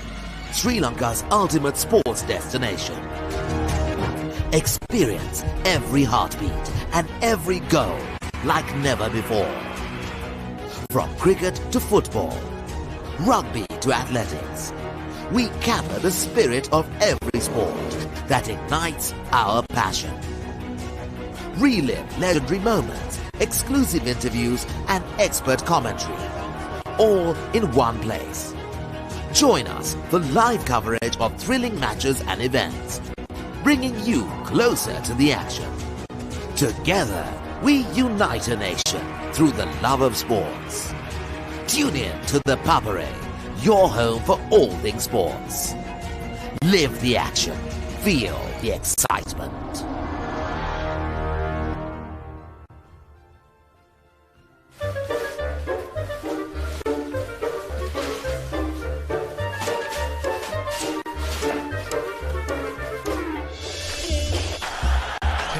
Sri Lanka's ultimate sports destination. Experience every heartbeat and every goal like never before. From cricket to football, rugby to athletics, we capture the spirit of every sport that ignites our passion. Relive legendary moments, exclusive interviews and expert commentary, all in one place. Join us for live coverage of thrilling matches and events, bringing you closer to the action. Together, we unite a nation through the love of sports. Tune in to the Papare, your home for all things sports. Live the action. Feel the excitement.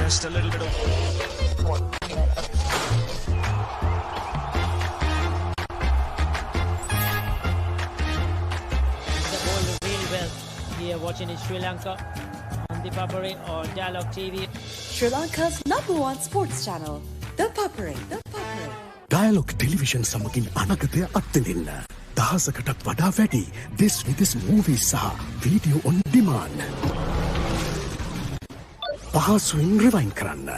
Just a little bit of... watching in Sri Lanka on the Papare or Dialogue TV. Sri Lanka's #1 sports channel, the Papare. Dialogue television සමගින් අනගතය අත්විඳින්න. දහසකටත් වඩා වැඩි this movies සහ video on demand. පහසුවෙන් rewind කරන්න.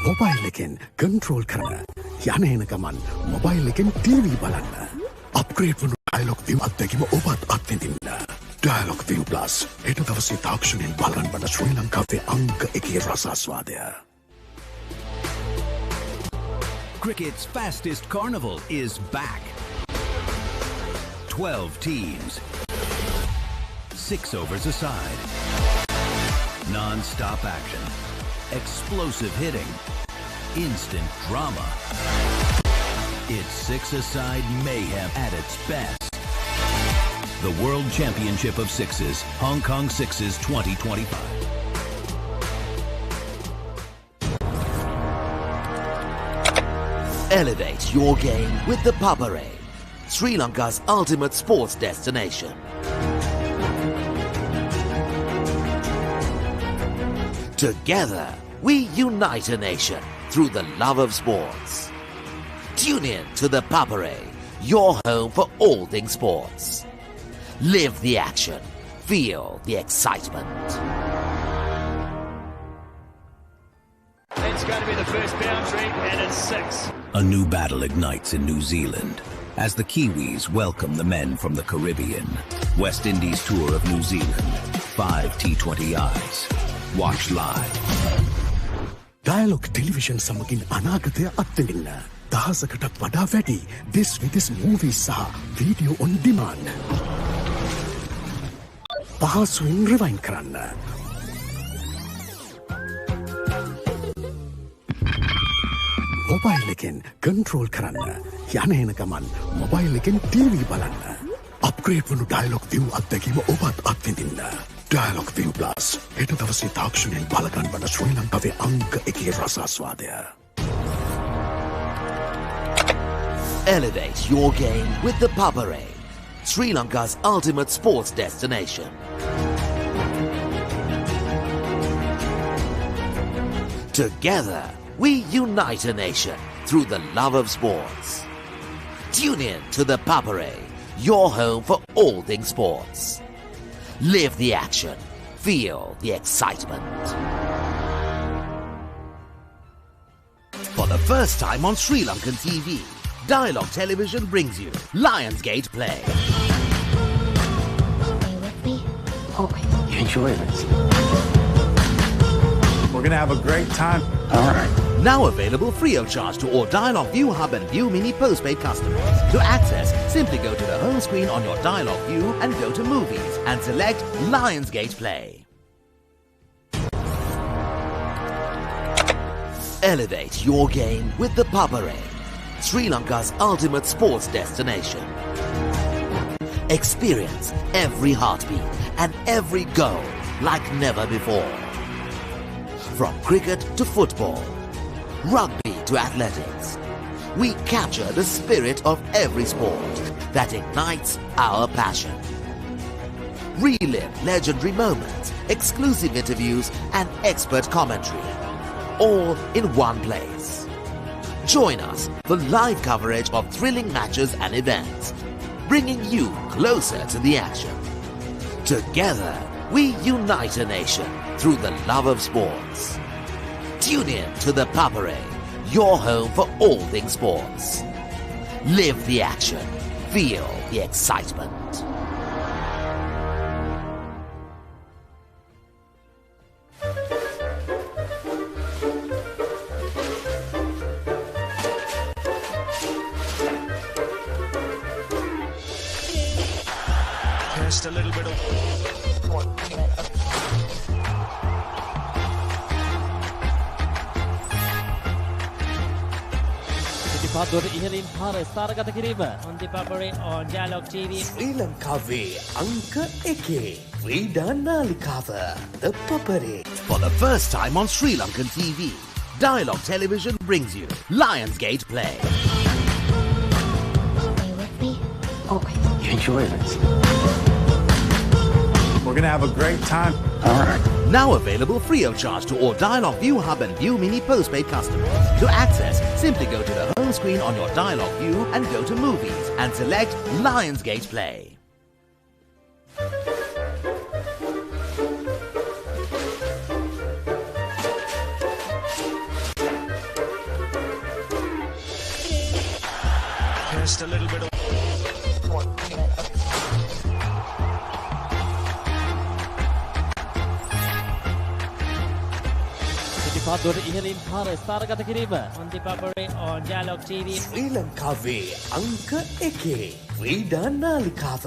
Mobile එකෙන් control කරන්න. යන එන ගමන් මොබයිල් එකෙන් TV බලන්න. upgrade වුණු dialogue view අත්දැකීම ඔබත් අත්විඳින්න. Dialogue View Plus. හෙට දවසේ තාක්ෂණයෙන් බලන්න බඩ ශ්‍රී ලංකාවේ අංක 1 රසාස්වාදය. Cricket's fastest carnival is back. 12 teams. 6 overs aside. Non-stop action. Explosive hitting. Instant drama. It's 6-a-side mayhem at its best. The World Championship of Sixes, Hong Kong Sixes 2025. Elevate your game with the Papare, Sri Lanka's ultimate sports destination. Together, we unite a nation through the love of sports. Tune in to the Papare, your home for all things sports. Live the action. Feel the excitement. It's going to be the first boundary, and it's 6. A new battle ignites in New Zealand as the Kiwis welcome the men from the Caribbean. West Indies tour of New Zealand. 5 T20Is. Watch live. Dialogue television සමගින් අනාගතය අත්විඳින්න. දහසකටත් වඩා වැඩි this movies සහ video on demand. පහසුවෙන් rewind කරන්න. Mobile එකෙන් control කරන්න. යන එන ගමන් මොබයිල් එකෙන් TV බලන්න. upgrade වුණු dialogue view අත්දැකීම ඔබත් අත්විඳින්න. Dialogue View Plus. හෙට දවසේ තාක්ෂණයෙන් බලගන්න බඩ ශ්‍රී ලංකාවේ අංක 1 රසාස්වාදය. Elevate your game with the Papare, Sri Lanka's ultimate sports destination. Together, we unite a nation through the love of sports. Tune in to the Papare, your home for all things sports. Live the action. Feel the excitement. For the first time on Sri Lankan TV, Dialogue Television brings you Lionsgate Play. Stay with me. Always. Enjoy this. We're going to have a great time. All right. Now available free of charge to all Dialogue View Hub and View Mini postpaid customers. To access, simply go to the home screen on your Dialogue View and go to Movies and select Lionsgate Play. Elevate your game with the Papare, Sri Lanka's ultimate sports destination. Experience every heartbeat and every goal like never before. From cricket to football, rugby to athletics, we capture the spirit of every sport that ignites our passion. Relive legendary moments, exclusive interviews and expert commentary, all in one place. Join us for live coverage of thrilling matches and events, bringing you closer to the action. Together, we unite a nation through the love of sports. Tune in to the Papare, your home for all things sports. Live the action. Feel the excitement. Just a little bit of... පාදුවට ඉහළින් පාර ස්ථානගත කිරීම on the Papare on Dialogue TV. ශ්‍රී ලංකාවේ අංක 1 ක්‍රීඩා නාලිකාව the Papare. For the first time on Sri Lankan TV, Dialogue Television brings you Lionsgate Play. Stay with me. Okay. You enjoy it. We're gonna have a great time. All right. Now available free of charge to all Dialog View Hub and View Mini postpaid customers. To access, simply go to the home screen on your Dialog View and go to Movies and select Lionsgate Play. Just a little bit of... ඉහලින් පාර ස්ථාරගත කිරීම on the Papare on Dialog TV. ශ්‍රී ලංකාවේ අංක 1 ක්‍රීඩා නාලිකාව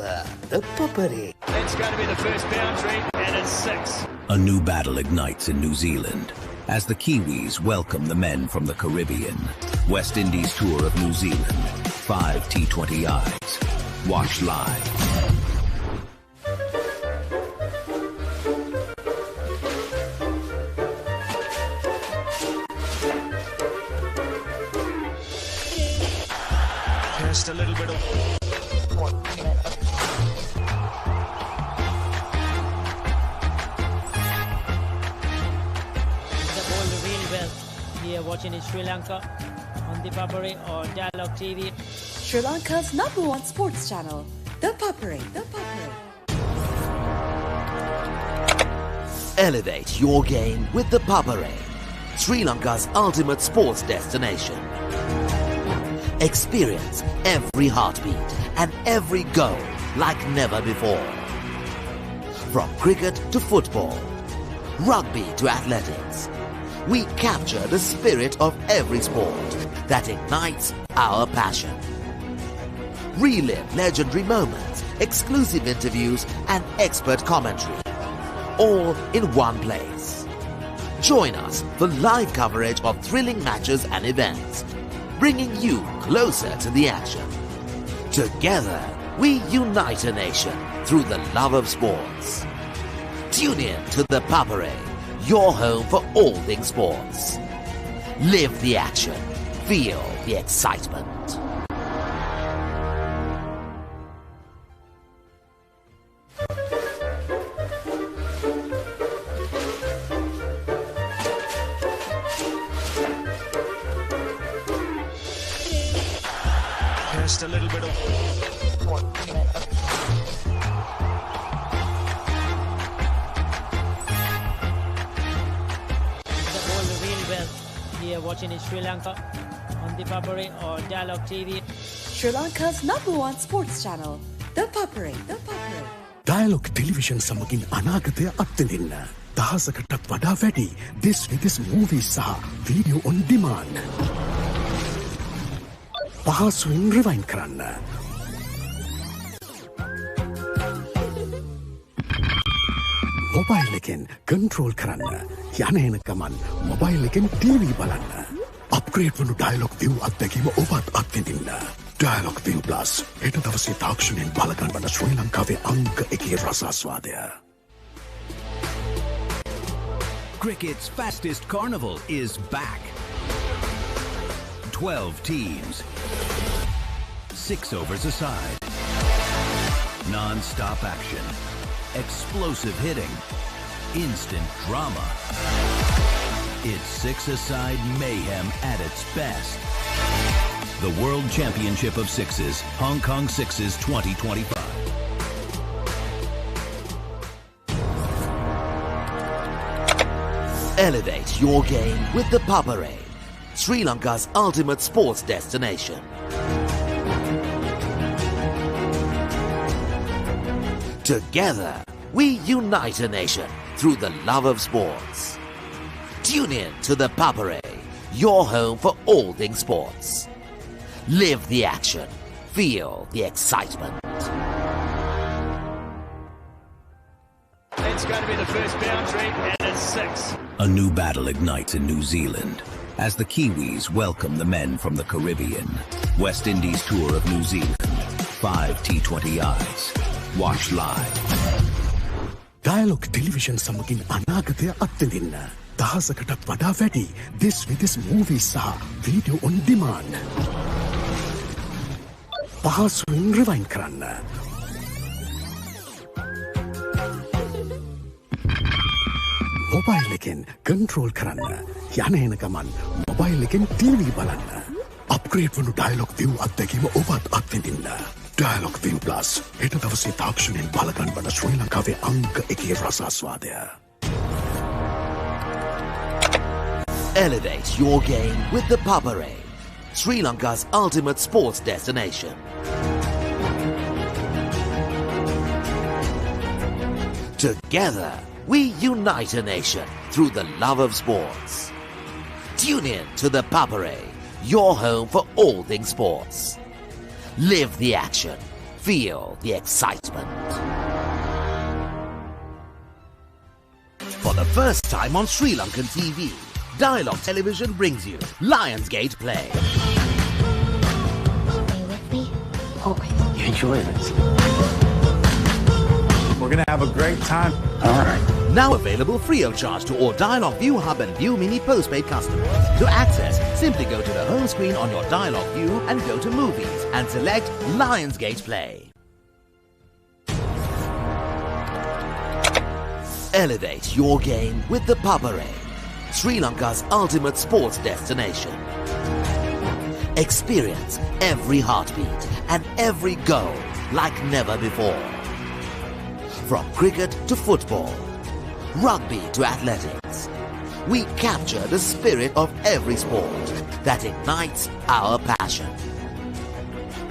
The Papare. It's going to be the first boundary and it's 6. A new battle ignites in New Zealand as the Kiwis welcome the men from the Caribbean. West Indies tour of New Zealand. 5 T20Is. Watch live. Just a little bit of... The ball really well here watching in Sri Lanka on the Papare on Dialog TV. Sri Lanka's #1 sports channel, The Papare. The Papare. Elevate your game with the Papare, Sri Lanka's ultimate sports destination. Experience every heartbeat and every goal like never before. From cricket to football, rugby to athletics, we capture the spirit of every sport that ignites our passion. Relive legendary moments, exclusive interviews and expert commentary, all in one place. Join us for live coverage of thrilling matches and events, bringing you closer to the action. Together, we unite a nation through the love of sports. Tune in to the Papare, your home for all things sports. Live the action. Feel the excitement. Just a little bit of... The ball really well here watching in Sri Lanka on the Papare on Dialog TV. Sri Lanka's #1 sports channel, The Papare. The Papare. Dialog television සමගින් අනාගතය අත්විඳින්න. දහසකටත් වඩා වැඩි this with movies සහ video on demand. පහසුවෙන් rewind කරන්න. Mobile එකෙන් control කරන්න. යන එන ගමන් මොබයිල් එකෙන් ටීවී බලන්න. අප්ග්‍රේඩ් වුණු ඩයලොග් view අත්දැකීම ඔබත් අත්විඳින්න. ඩයලොග් view plus හෙට දවසේ තාක්ෂණයෙන් බලගන්වන ශ්‍රී ලංකාවේ අංක 1 රසාස්වාදය. Cricket's fastest carnival is back. 12 teams. 6 overs a side. Non-stop action. Explosive hitting. Instant drama. It's 6-a-side mayhem at its best. The World Championship of Sixes, Hong Kong Sixes 2025. Elevate your game with the Papare, Sri Lanka's ultimate sports destination. Together, we unite a nation through the love of sports. Tune in to the Papare, your home for all things sports. Live the action. Feel the excitement. It's going to be the first boundary and it's 6. A new battle ignites in New Zealand as the Kiwis welcome the men from the Caribbean. West Indies tour of New Zealand. 5 T20Is. Watch live. Dialog television සමගින් අනාගතය අත්විඳින්න. දහසකටත් වඩා වැඩි this with movies සහ video on demand. පහසුවෙන් rewind කරන්න. Mobile එකෙන් control කරන්න. යන එන ගමන් මොබයිල් එකෙන් ටීවී බලන්න. අප්ග්‍රේඩ් වුණු ඩයලොග් view අත්දැකීම ඔබත් අත්විඳින්න. ඩයලොග් view plus හෙට දවසේ තාක්ෂණයෙන් බලගන්වන ශ්‍රී ලංකාවේ අංක 1 රසාස්වාදය. Elevate your game with the Papare, Sri Lanka's ultimate sports destination. Together, we unite a nation through the love of sports. Tune in to the Papare, your home for all things sports. Live the action. Feel the excitement. For the first time on Sri Lankan TV, Dialogue Television brings you Lionsgate Play. Stay with me. Always. You enjoy this. We're gonna have a great time. All right. Now available free of charge to all Dialogue View Hub and View Mini postpaid customers. To access, simply go to the home screen on your Dialogue View and go to Movies and select Lionsgate Play. Elevate your game with the Papare, Sri Lanka's ultimate sports destination. Experience every heartbeat and every goal like never before. From cricket to football, rugby to athletics, we capture the spirit of every sport that ignites our passion.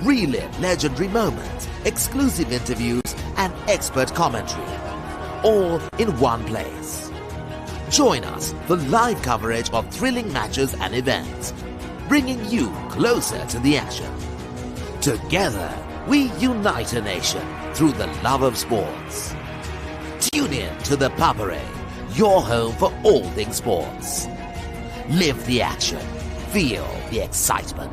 Relive legendary moments, exclusive interviews and expert commentary, all in one place. Join us for live coverage of thrilling matches and events, bringing you closer to the action. Together, we unite a nation through the love of sports. Tune in to the Papare, your home for all things sports. Live the action. Feel the excitement.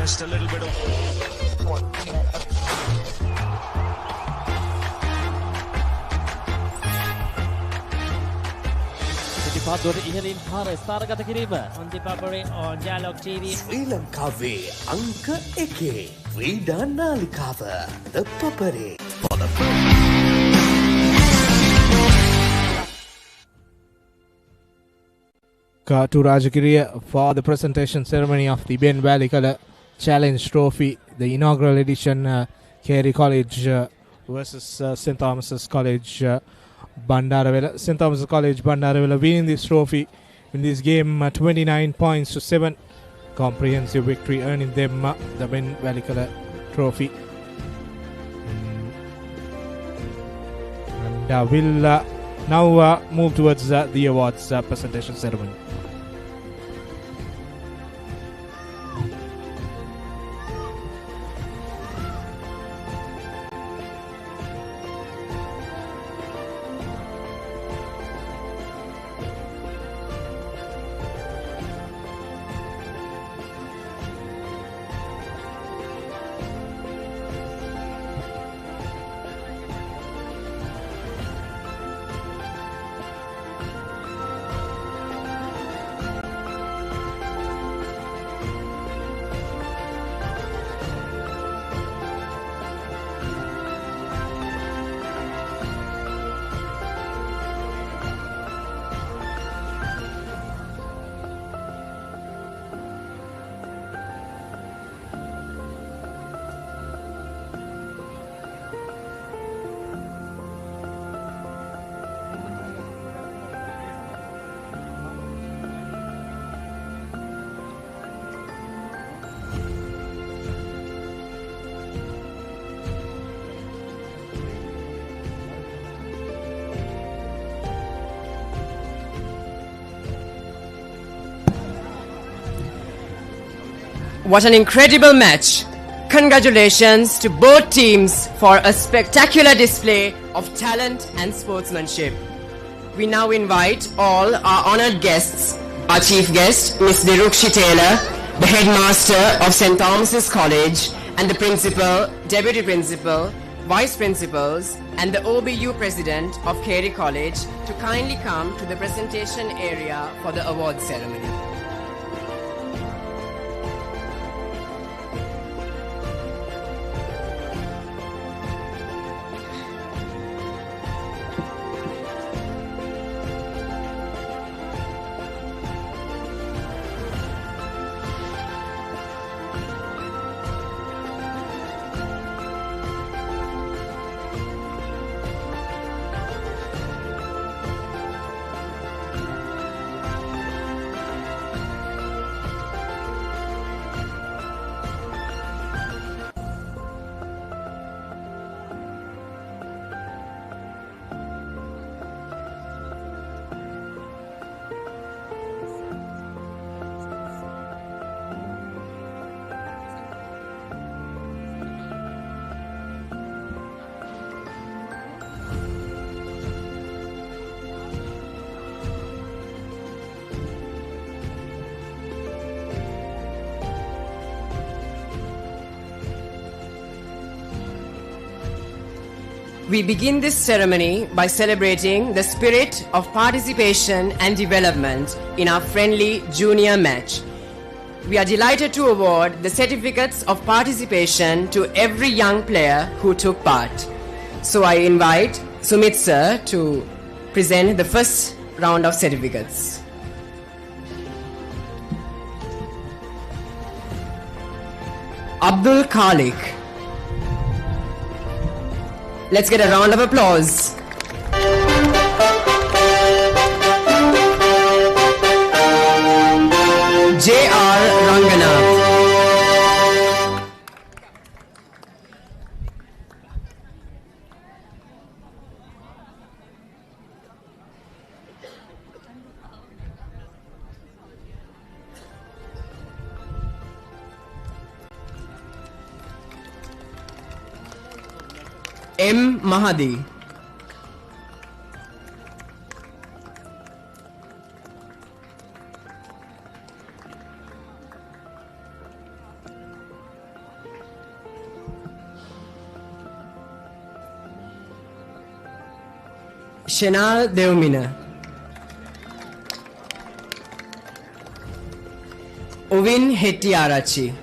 Just a little bit of... පාදුවට ඉහළින් පාර ස්ථානගත කිරීම on the Papare on Dialogue TV. ශ්‍රී ලංකාවේ අංක 1 ක්‍රීඩා නාලිකාව The Papare. For the to Rajagiriya for the presentation ceremony of the Ben Welikala Challenge Trophy, the inaugural edition, Carey College versus St. Thomas's College Bandarawela. St. Thomas's College Bandarawela winning this trophy in this game 29 points to 7. Comprehensive victory, earning them the Ben Welikala Trophy. And we'll now move towards the awards presentation ceremony. What an incredible match. Congratulations to both teams for a spectacular display of talent and sportsmanship. We now invite all our honoured guests, our chief guest, Ms. Virukshi Taylor, the headmaster of St. Thomas's College, and the principal, deputy principal, vice principals, and the OBU president of Carey College to kindly come to the presentation area for the award ceremony. We begin this ceremony by celebrating the spirit of participation and development in our friendly junior match. We are delighted to award the certificates of participation to every young player who took part. So I invite Sumit sir to present the first round of certificates. Abdul Khalik. Let's get a round of applause. J.R. Ranganath. M. Mahadi. Shenal Deumina. Ovin Hettiarachi.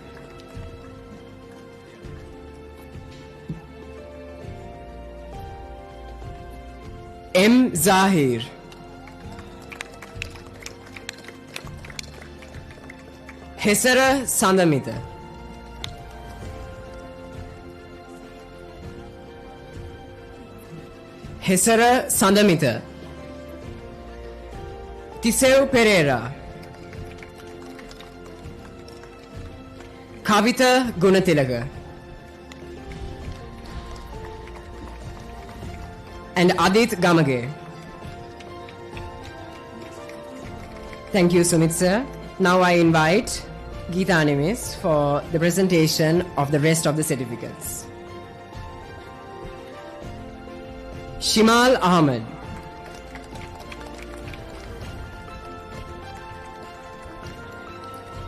M. Zahir. Hesara Sandamita. Hesara Sandamita. Tiseu Pereira. Kavita Gunatilaga. And Adit Gamage. Thank you, Sumit sir. Now I invite Geeta Animis for the presentation of the rest of the certificates. Shimal Ahmed.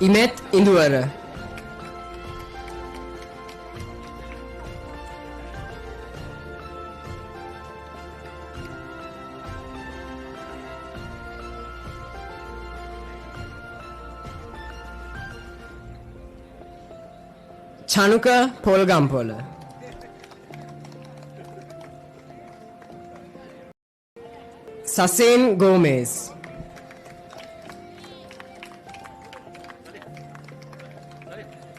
Imet Induara. Chanuka Polgampola. Sasen Gomez.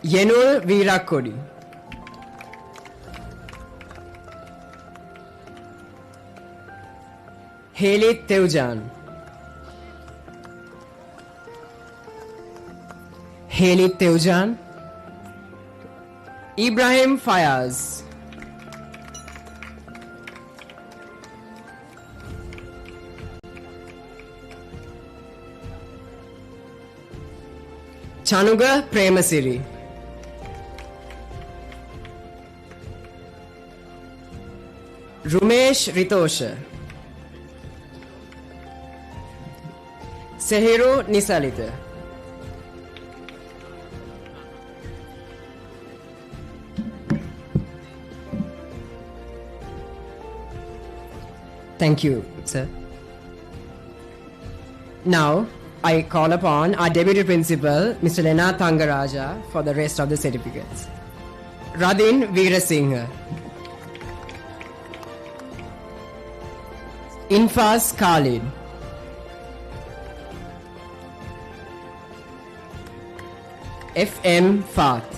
Yenul Virakodi. Haley Teujan. Haley Teujan. Ibrahim Fayaz. Chanuga Premasiri. Rumesh Ritosha. Sehiru Nisalita. Thank you, sir. Now, I call upon our Deputy Principal, Mr. Lena Thangaraja, for the rest of the certificates. Radin Veerasinghe. Infas Khalid. F.M. Fath.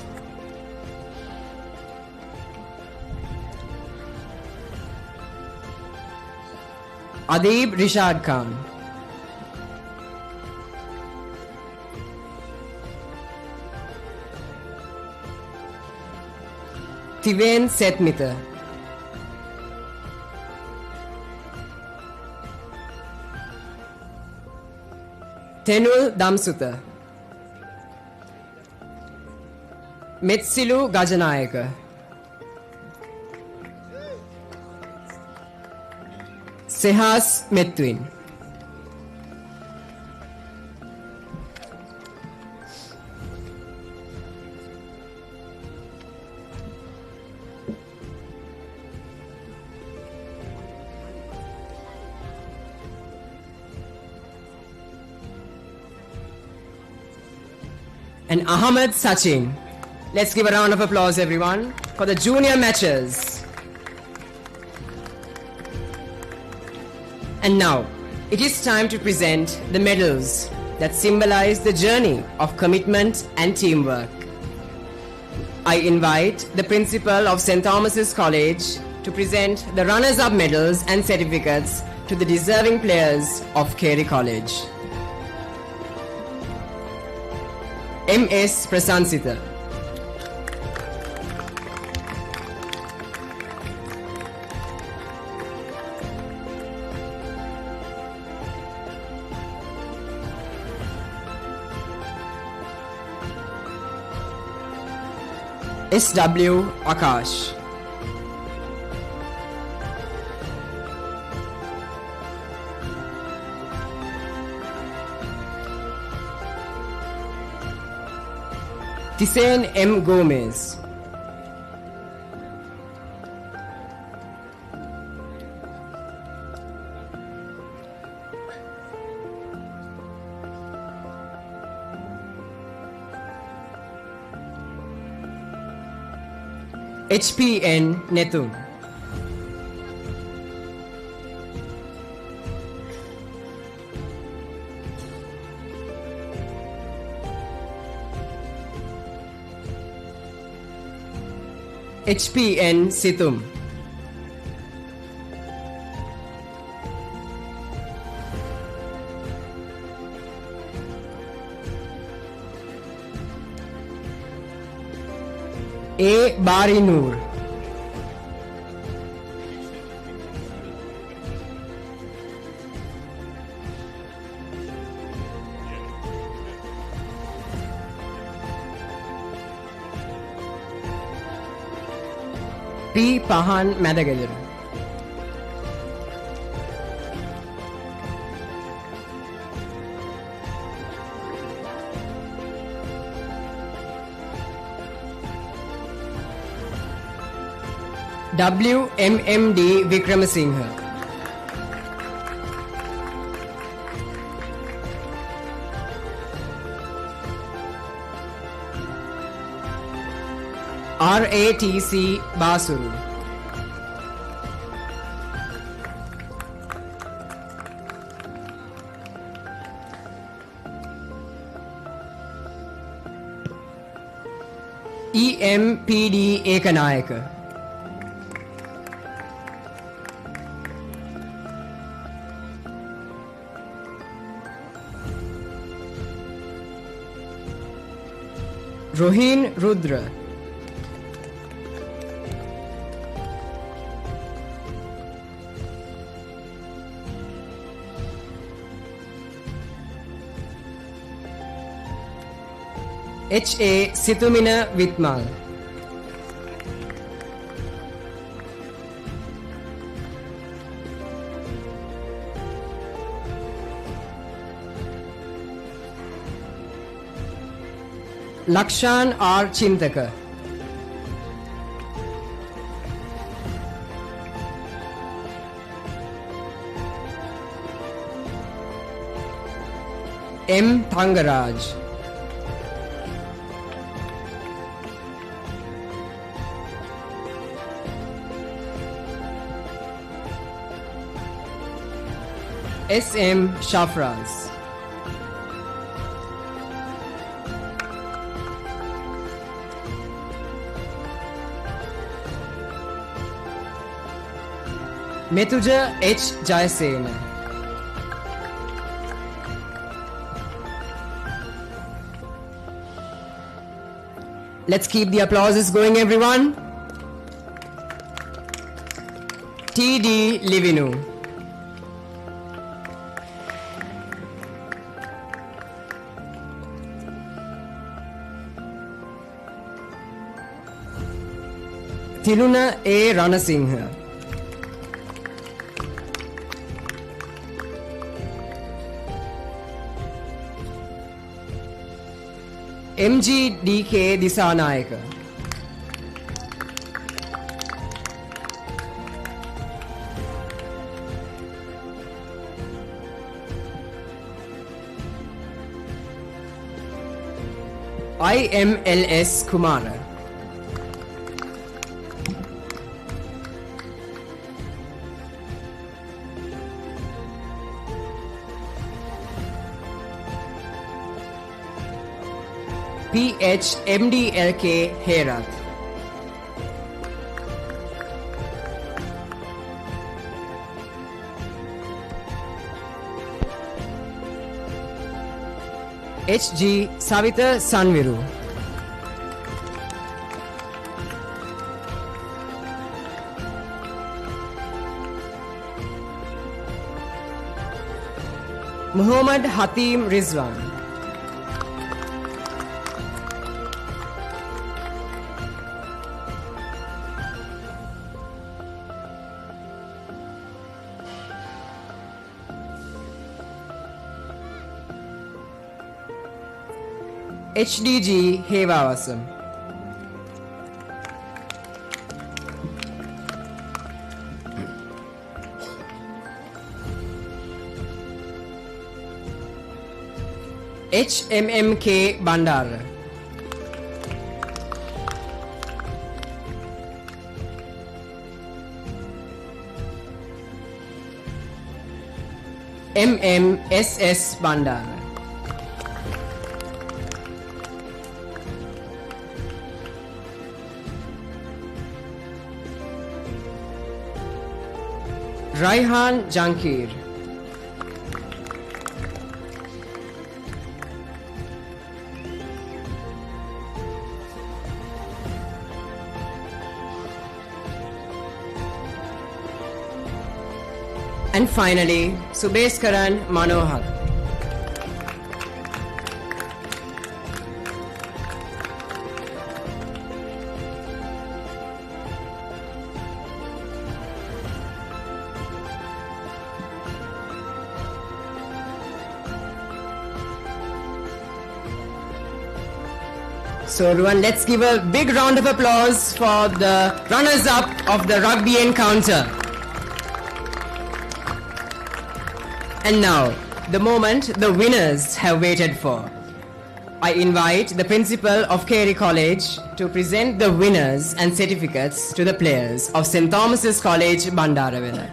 Adib Rishad Khan. Tiven Setmitha. Tenul Damsutha. Metsilu Gajanayaka. Sehas Metwin. And Ahmed Sachin. Let's give a round of applause, everyone, for the junior matches. And now, it is time to present the medals that symbolize the journey of commitment and teamwork. I invite the principal of St. Thomas's College to present the runners-up medals and certificates to the deserving players of Carey College. M.S. Prasansita. S.W. Akash. Tisain M. Gomez. HPN Netun. HPN Situm. A. Bari Noor. P. Pahan Madagadir. WMMD Vikramasinghe. RATC Basuru. EMPD Ekanayaka. Rohin Rudra. H.A. Situmina Vitmal. Lakshan R. Chintaka. M. Thangaraj. S. M. Shafraz. Metuja H. Jayasena. Let's keep the applauses going, everyone. T.D. Livinu. Tiluna A. Ranasinghe. MGDK Disanayaka. IMLS Kumara. PHMDLK Herath. HG Savita Sanviru. Muhammad Hatim Rizwan. HDG Hevawasam. HMMK Bandara. MMSS Bandara. Raihan Jankir. And finally, Subeskaran Manohar. So everyone, let's give a big round of applause for the runners-up of the rugby encounter. And now, the moment the winners have waited for. I invite the principal of Carey College to present the winners and certificates to the players of St. Thomas's College, Bandarawela.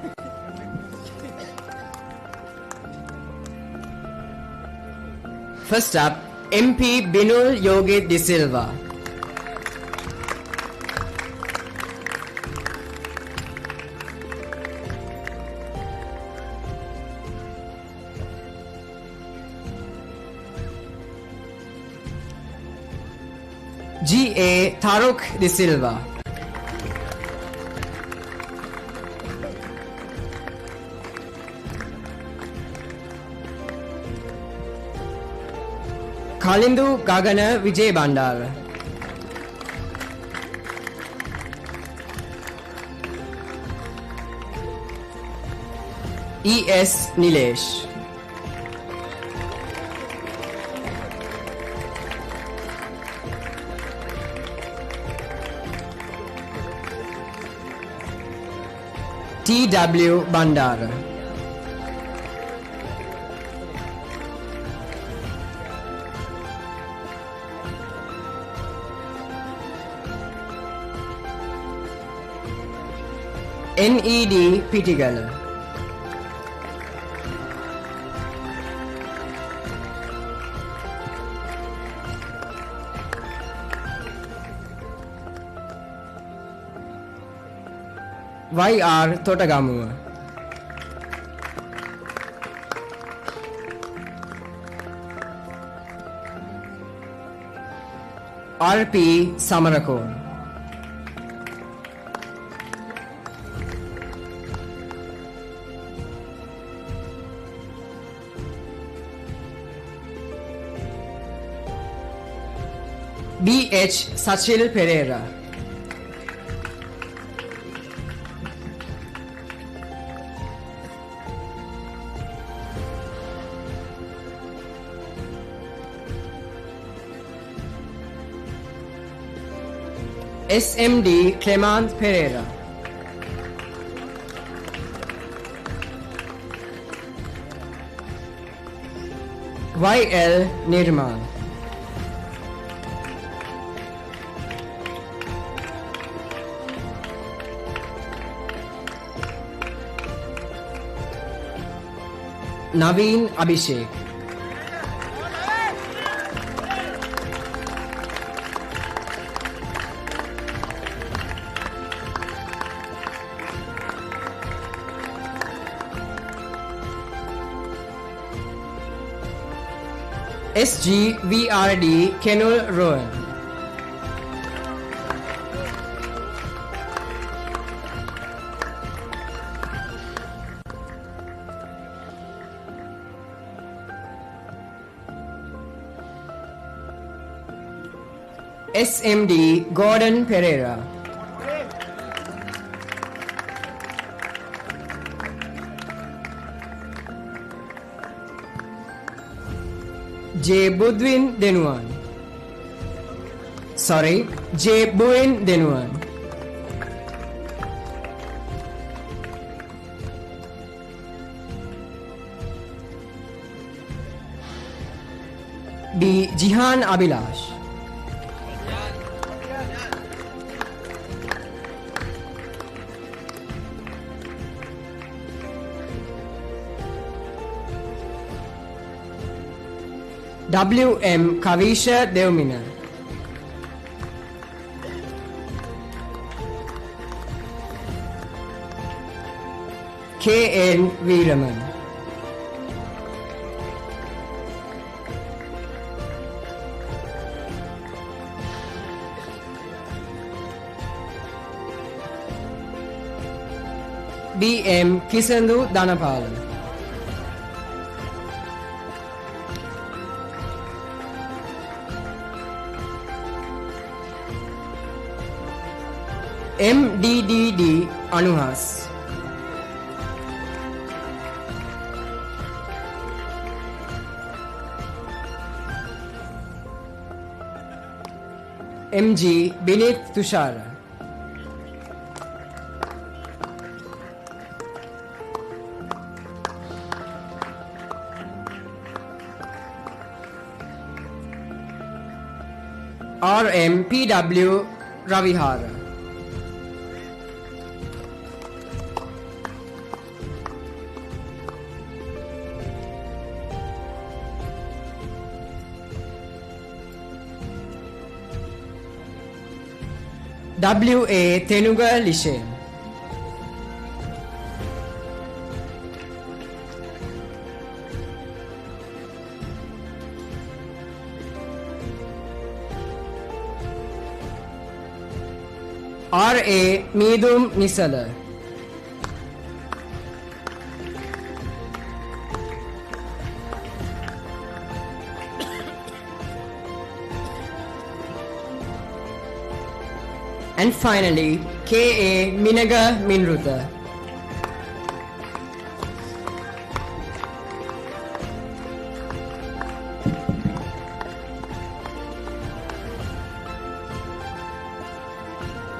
First up, MP Binul Yogi De Silva. G.A. Taruk De Silva. Kalindu Gagana Vijay Bandar. E.S. Nilesh. T.W. Bandar. NED Pitigala. YR Totagamuwa. RP Samarakon. BH Sachil Pereira. SMD Clement Pereira. YL Nirmal. Naveen Abhishek. SGVRD Kenul Rowan. SMD Gordon Pereira. J. Budwin Denuan. Sorry, J. Buin Denuan. D. Jihan Abhilash. WM Kavisha Devmina. KN Veeraman. BM Kisandu Danapala. MDDD Anuhas. MG Binit Tushara. RM PW Ravihara. WA Tenuga Lishe. RA Midum Nisala. And finally, KA Minaga Minruta.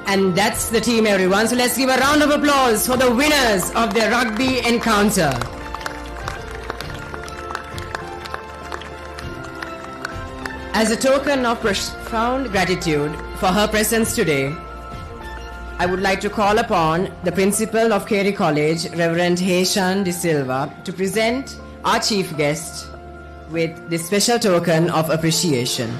And that's the team, everyone. So let's give a round of applause for the winners of the rugby encounter. As a token of profound gratitude for her presence today, I would like to call upon the Principal of Carey College, Reverend Heshan De Silva, to present our chief guest with this special token of appreciation.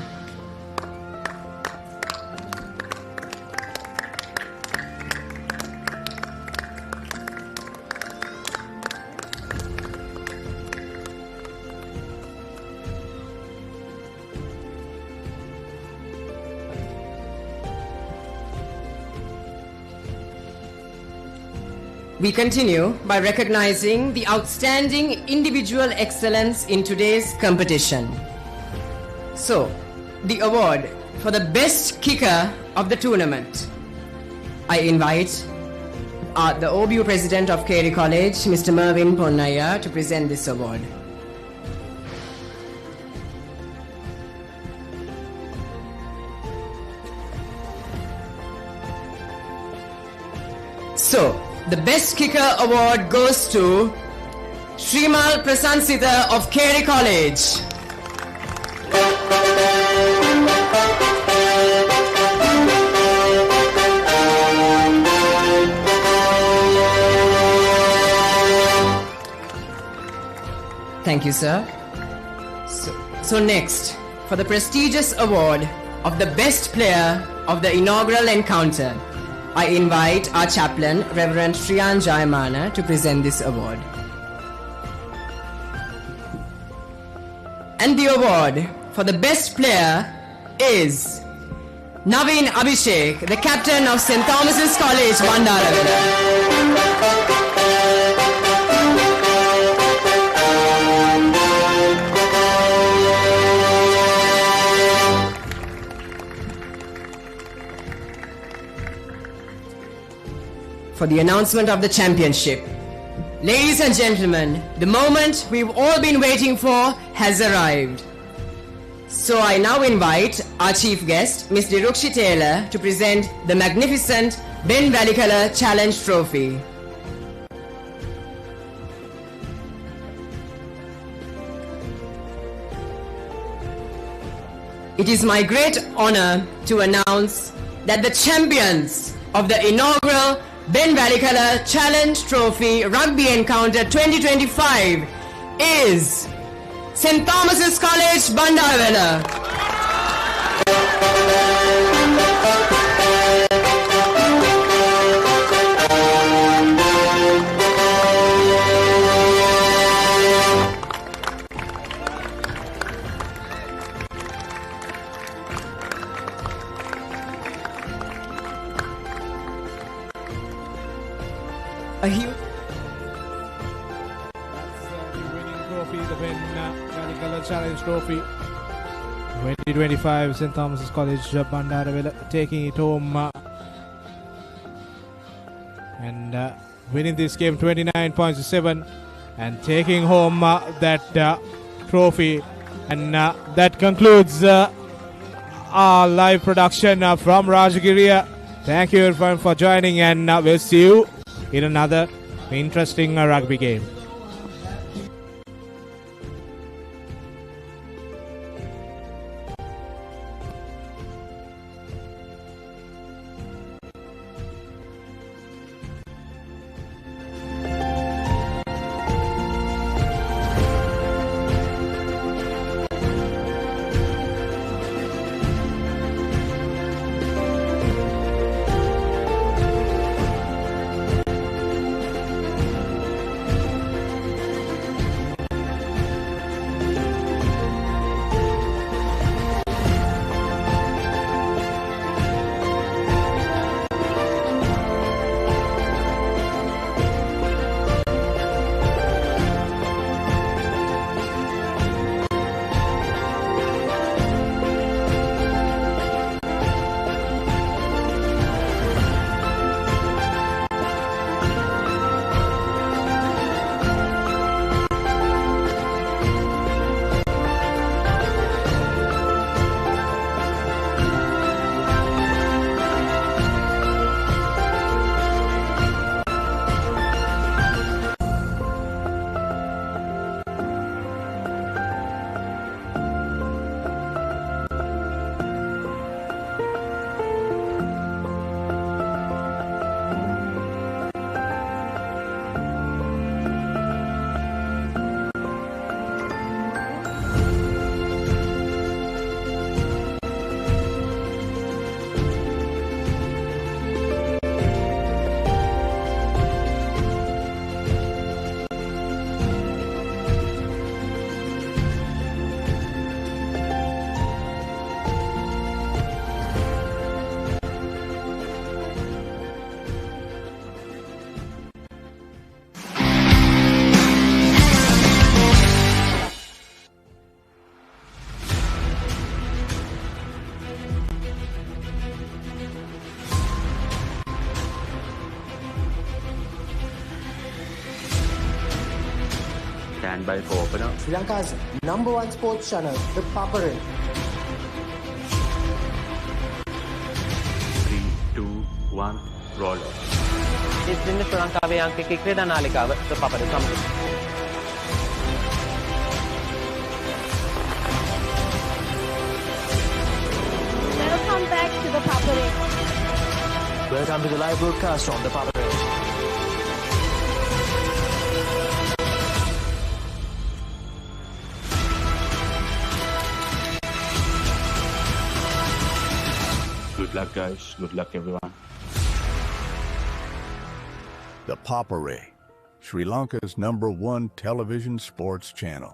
We continue by recognizing the outstanding individual excellence in today's competition. So, the award for the best kicker of the tournament. I invite the OBU President of Carey College, Mr. Mervin Ponnaya, to present this award. So, the Best Kicker Award goes to Shrimal Prasansita of Carey College. Thank you, sir. So next, for the prestigious award of the Best Player of the inaugural encounter, I invite our chaplain, Reverend Shriyan Jayamana, to present this award. And the award for the best player is Naveen Abhishek, the captain of St. Thomas's College, Bandarawela. For the announcement of the championship. Ladies and gentlemen, the moment we've all been waiting for has arrived. So I now invite our chief guest, Ms. Dirukshi Taylor, to present the magnificent Ben Welikala Challenge Trophy. It is my great honor to announce that the champions of the inaugural Ben Welikala Challenge Trophy Rugby Encounter 2025 is St. Thomas's College, Bandarawela. That's the winning trophy, the Ben Welikala Challenge Trophy 2025, St. Thomas's College, Bandarawela, taking it home and winning this game 29 points to 7 and taking home that trophy. And that concludes our live production from Rajagiriya. Thank you everyone for joining, and we'll see you in another interesting rugby game. Stand by for opener. Sri Lanka's #1 sports channel, the Papare. 3, 2, 1, roll. ඉතින් ශ්‍රී ලංකාවේ අංක ක්‍රීඩා නාලිකාව the Papare සමග. Welcome back to the Papare. Welcome to the live broadcast from the Papare. Good luck, guys. Good luck, everyone. The Papare, Sri Lanka's #1 television sports channel.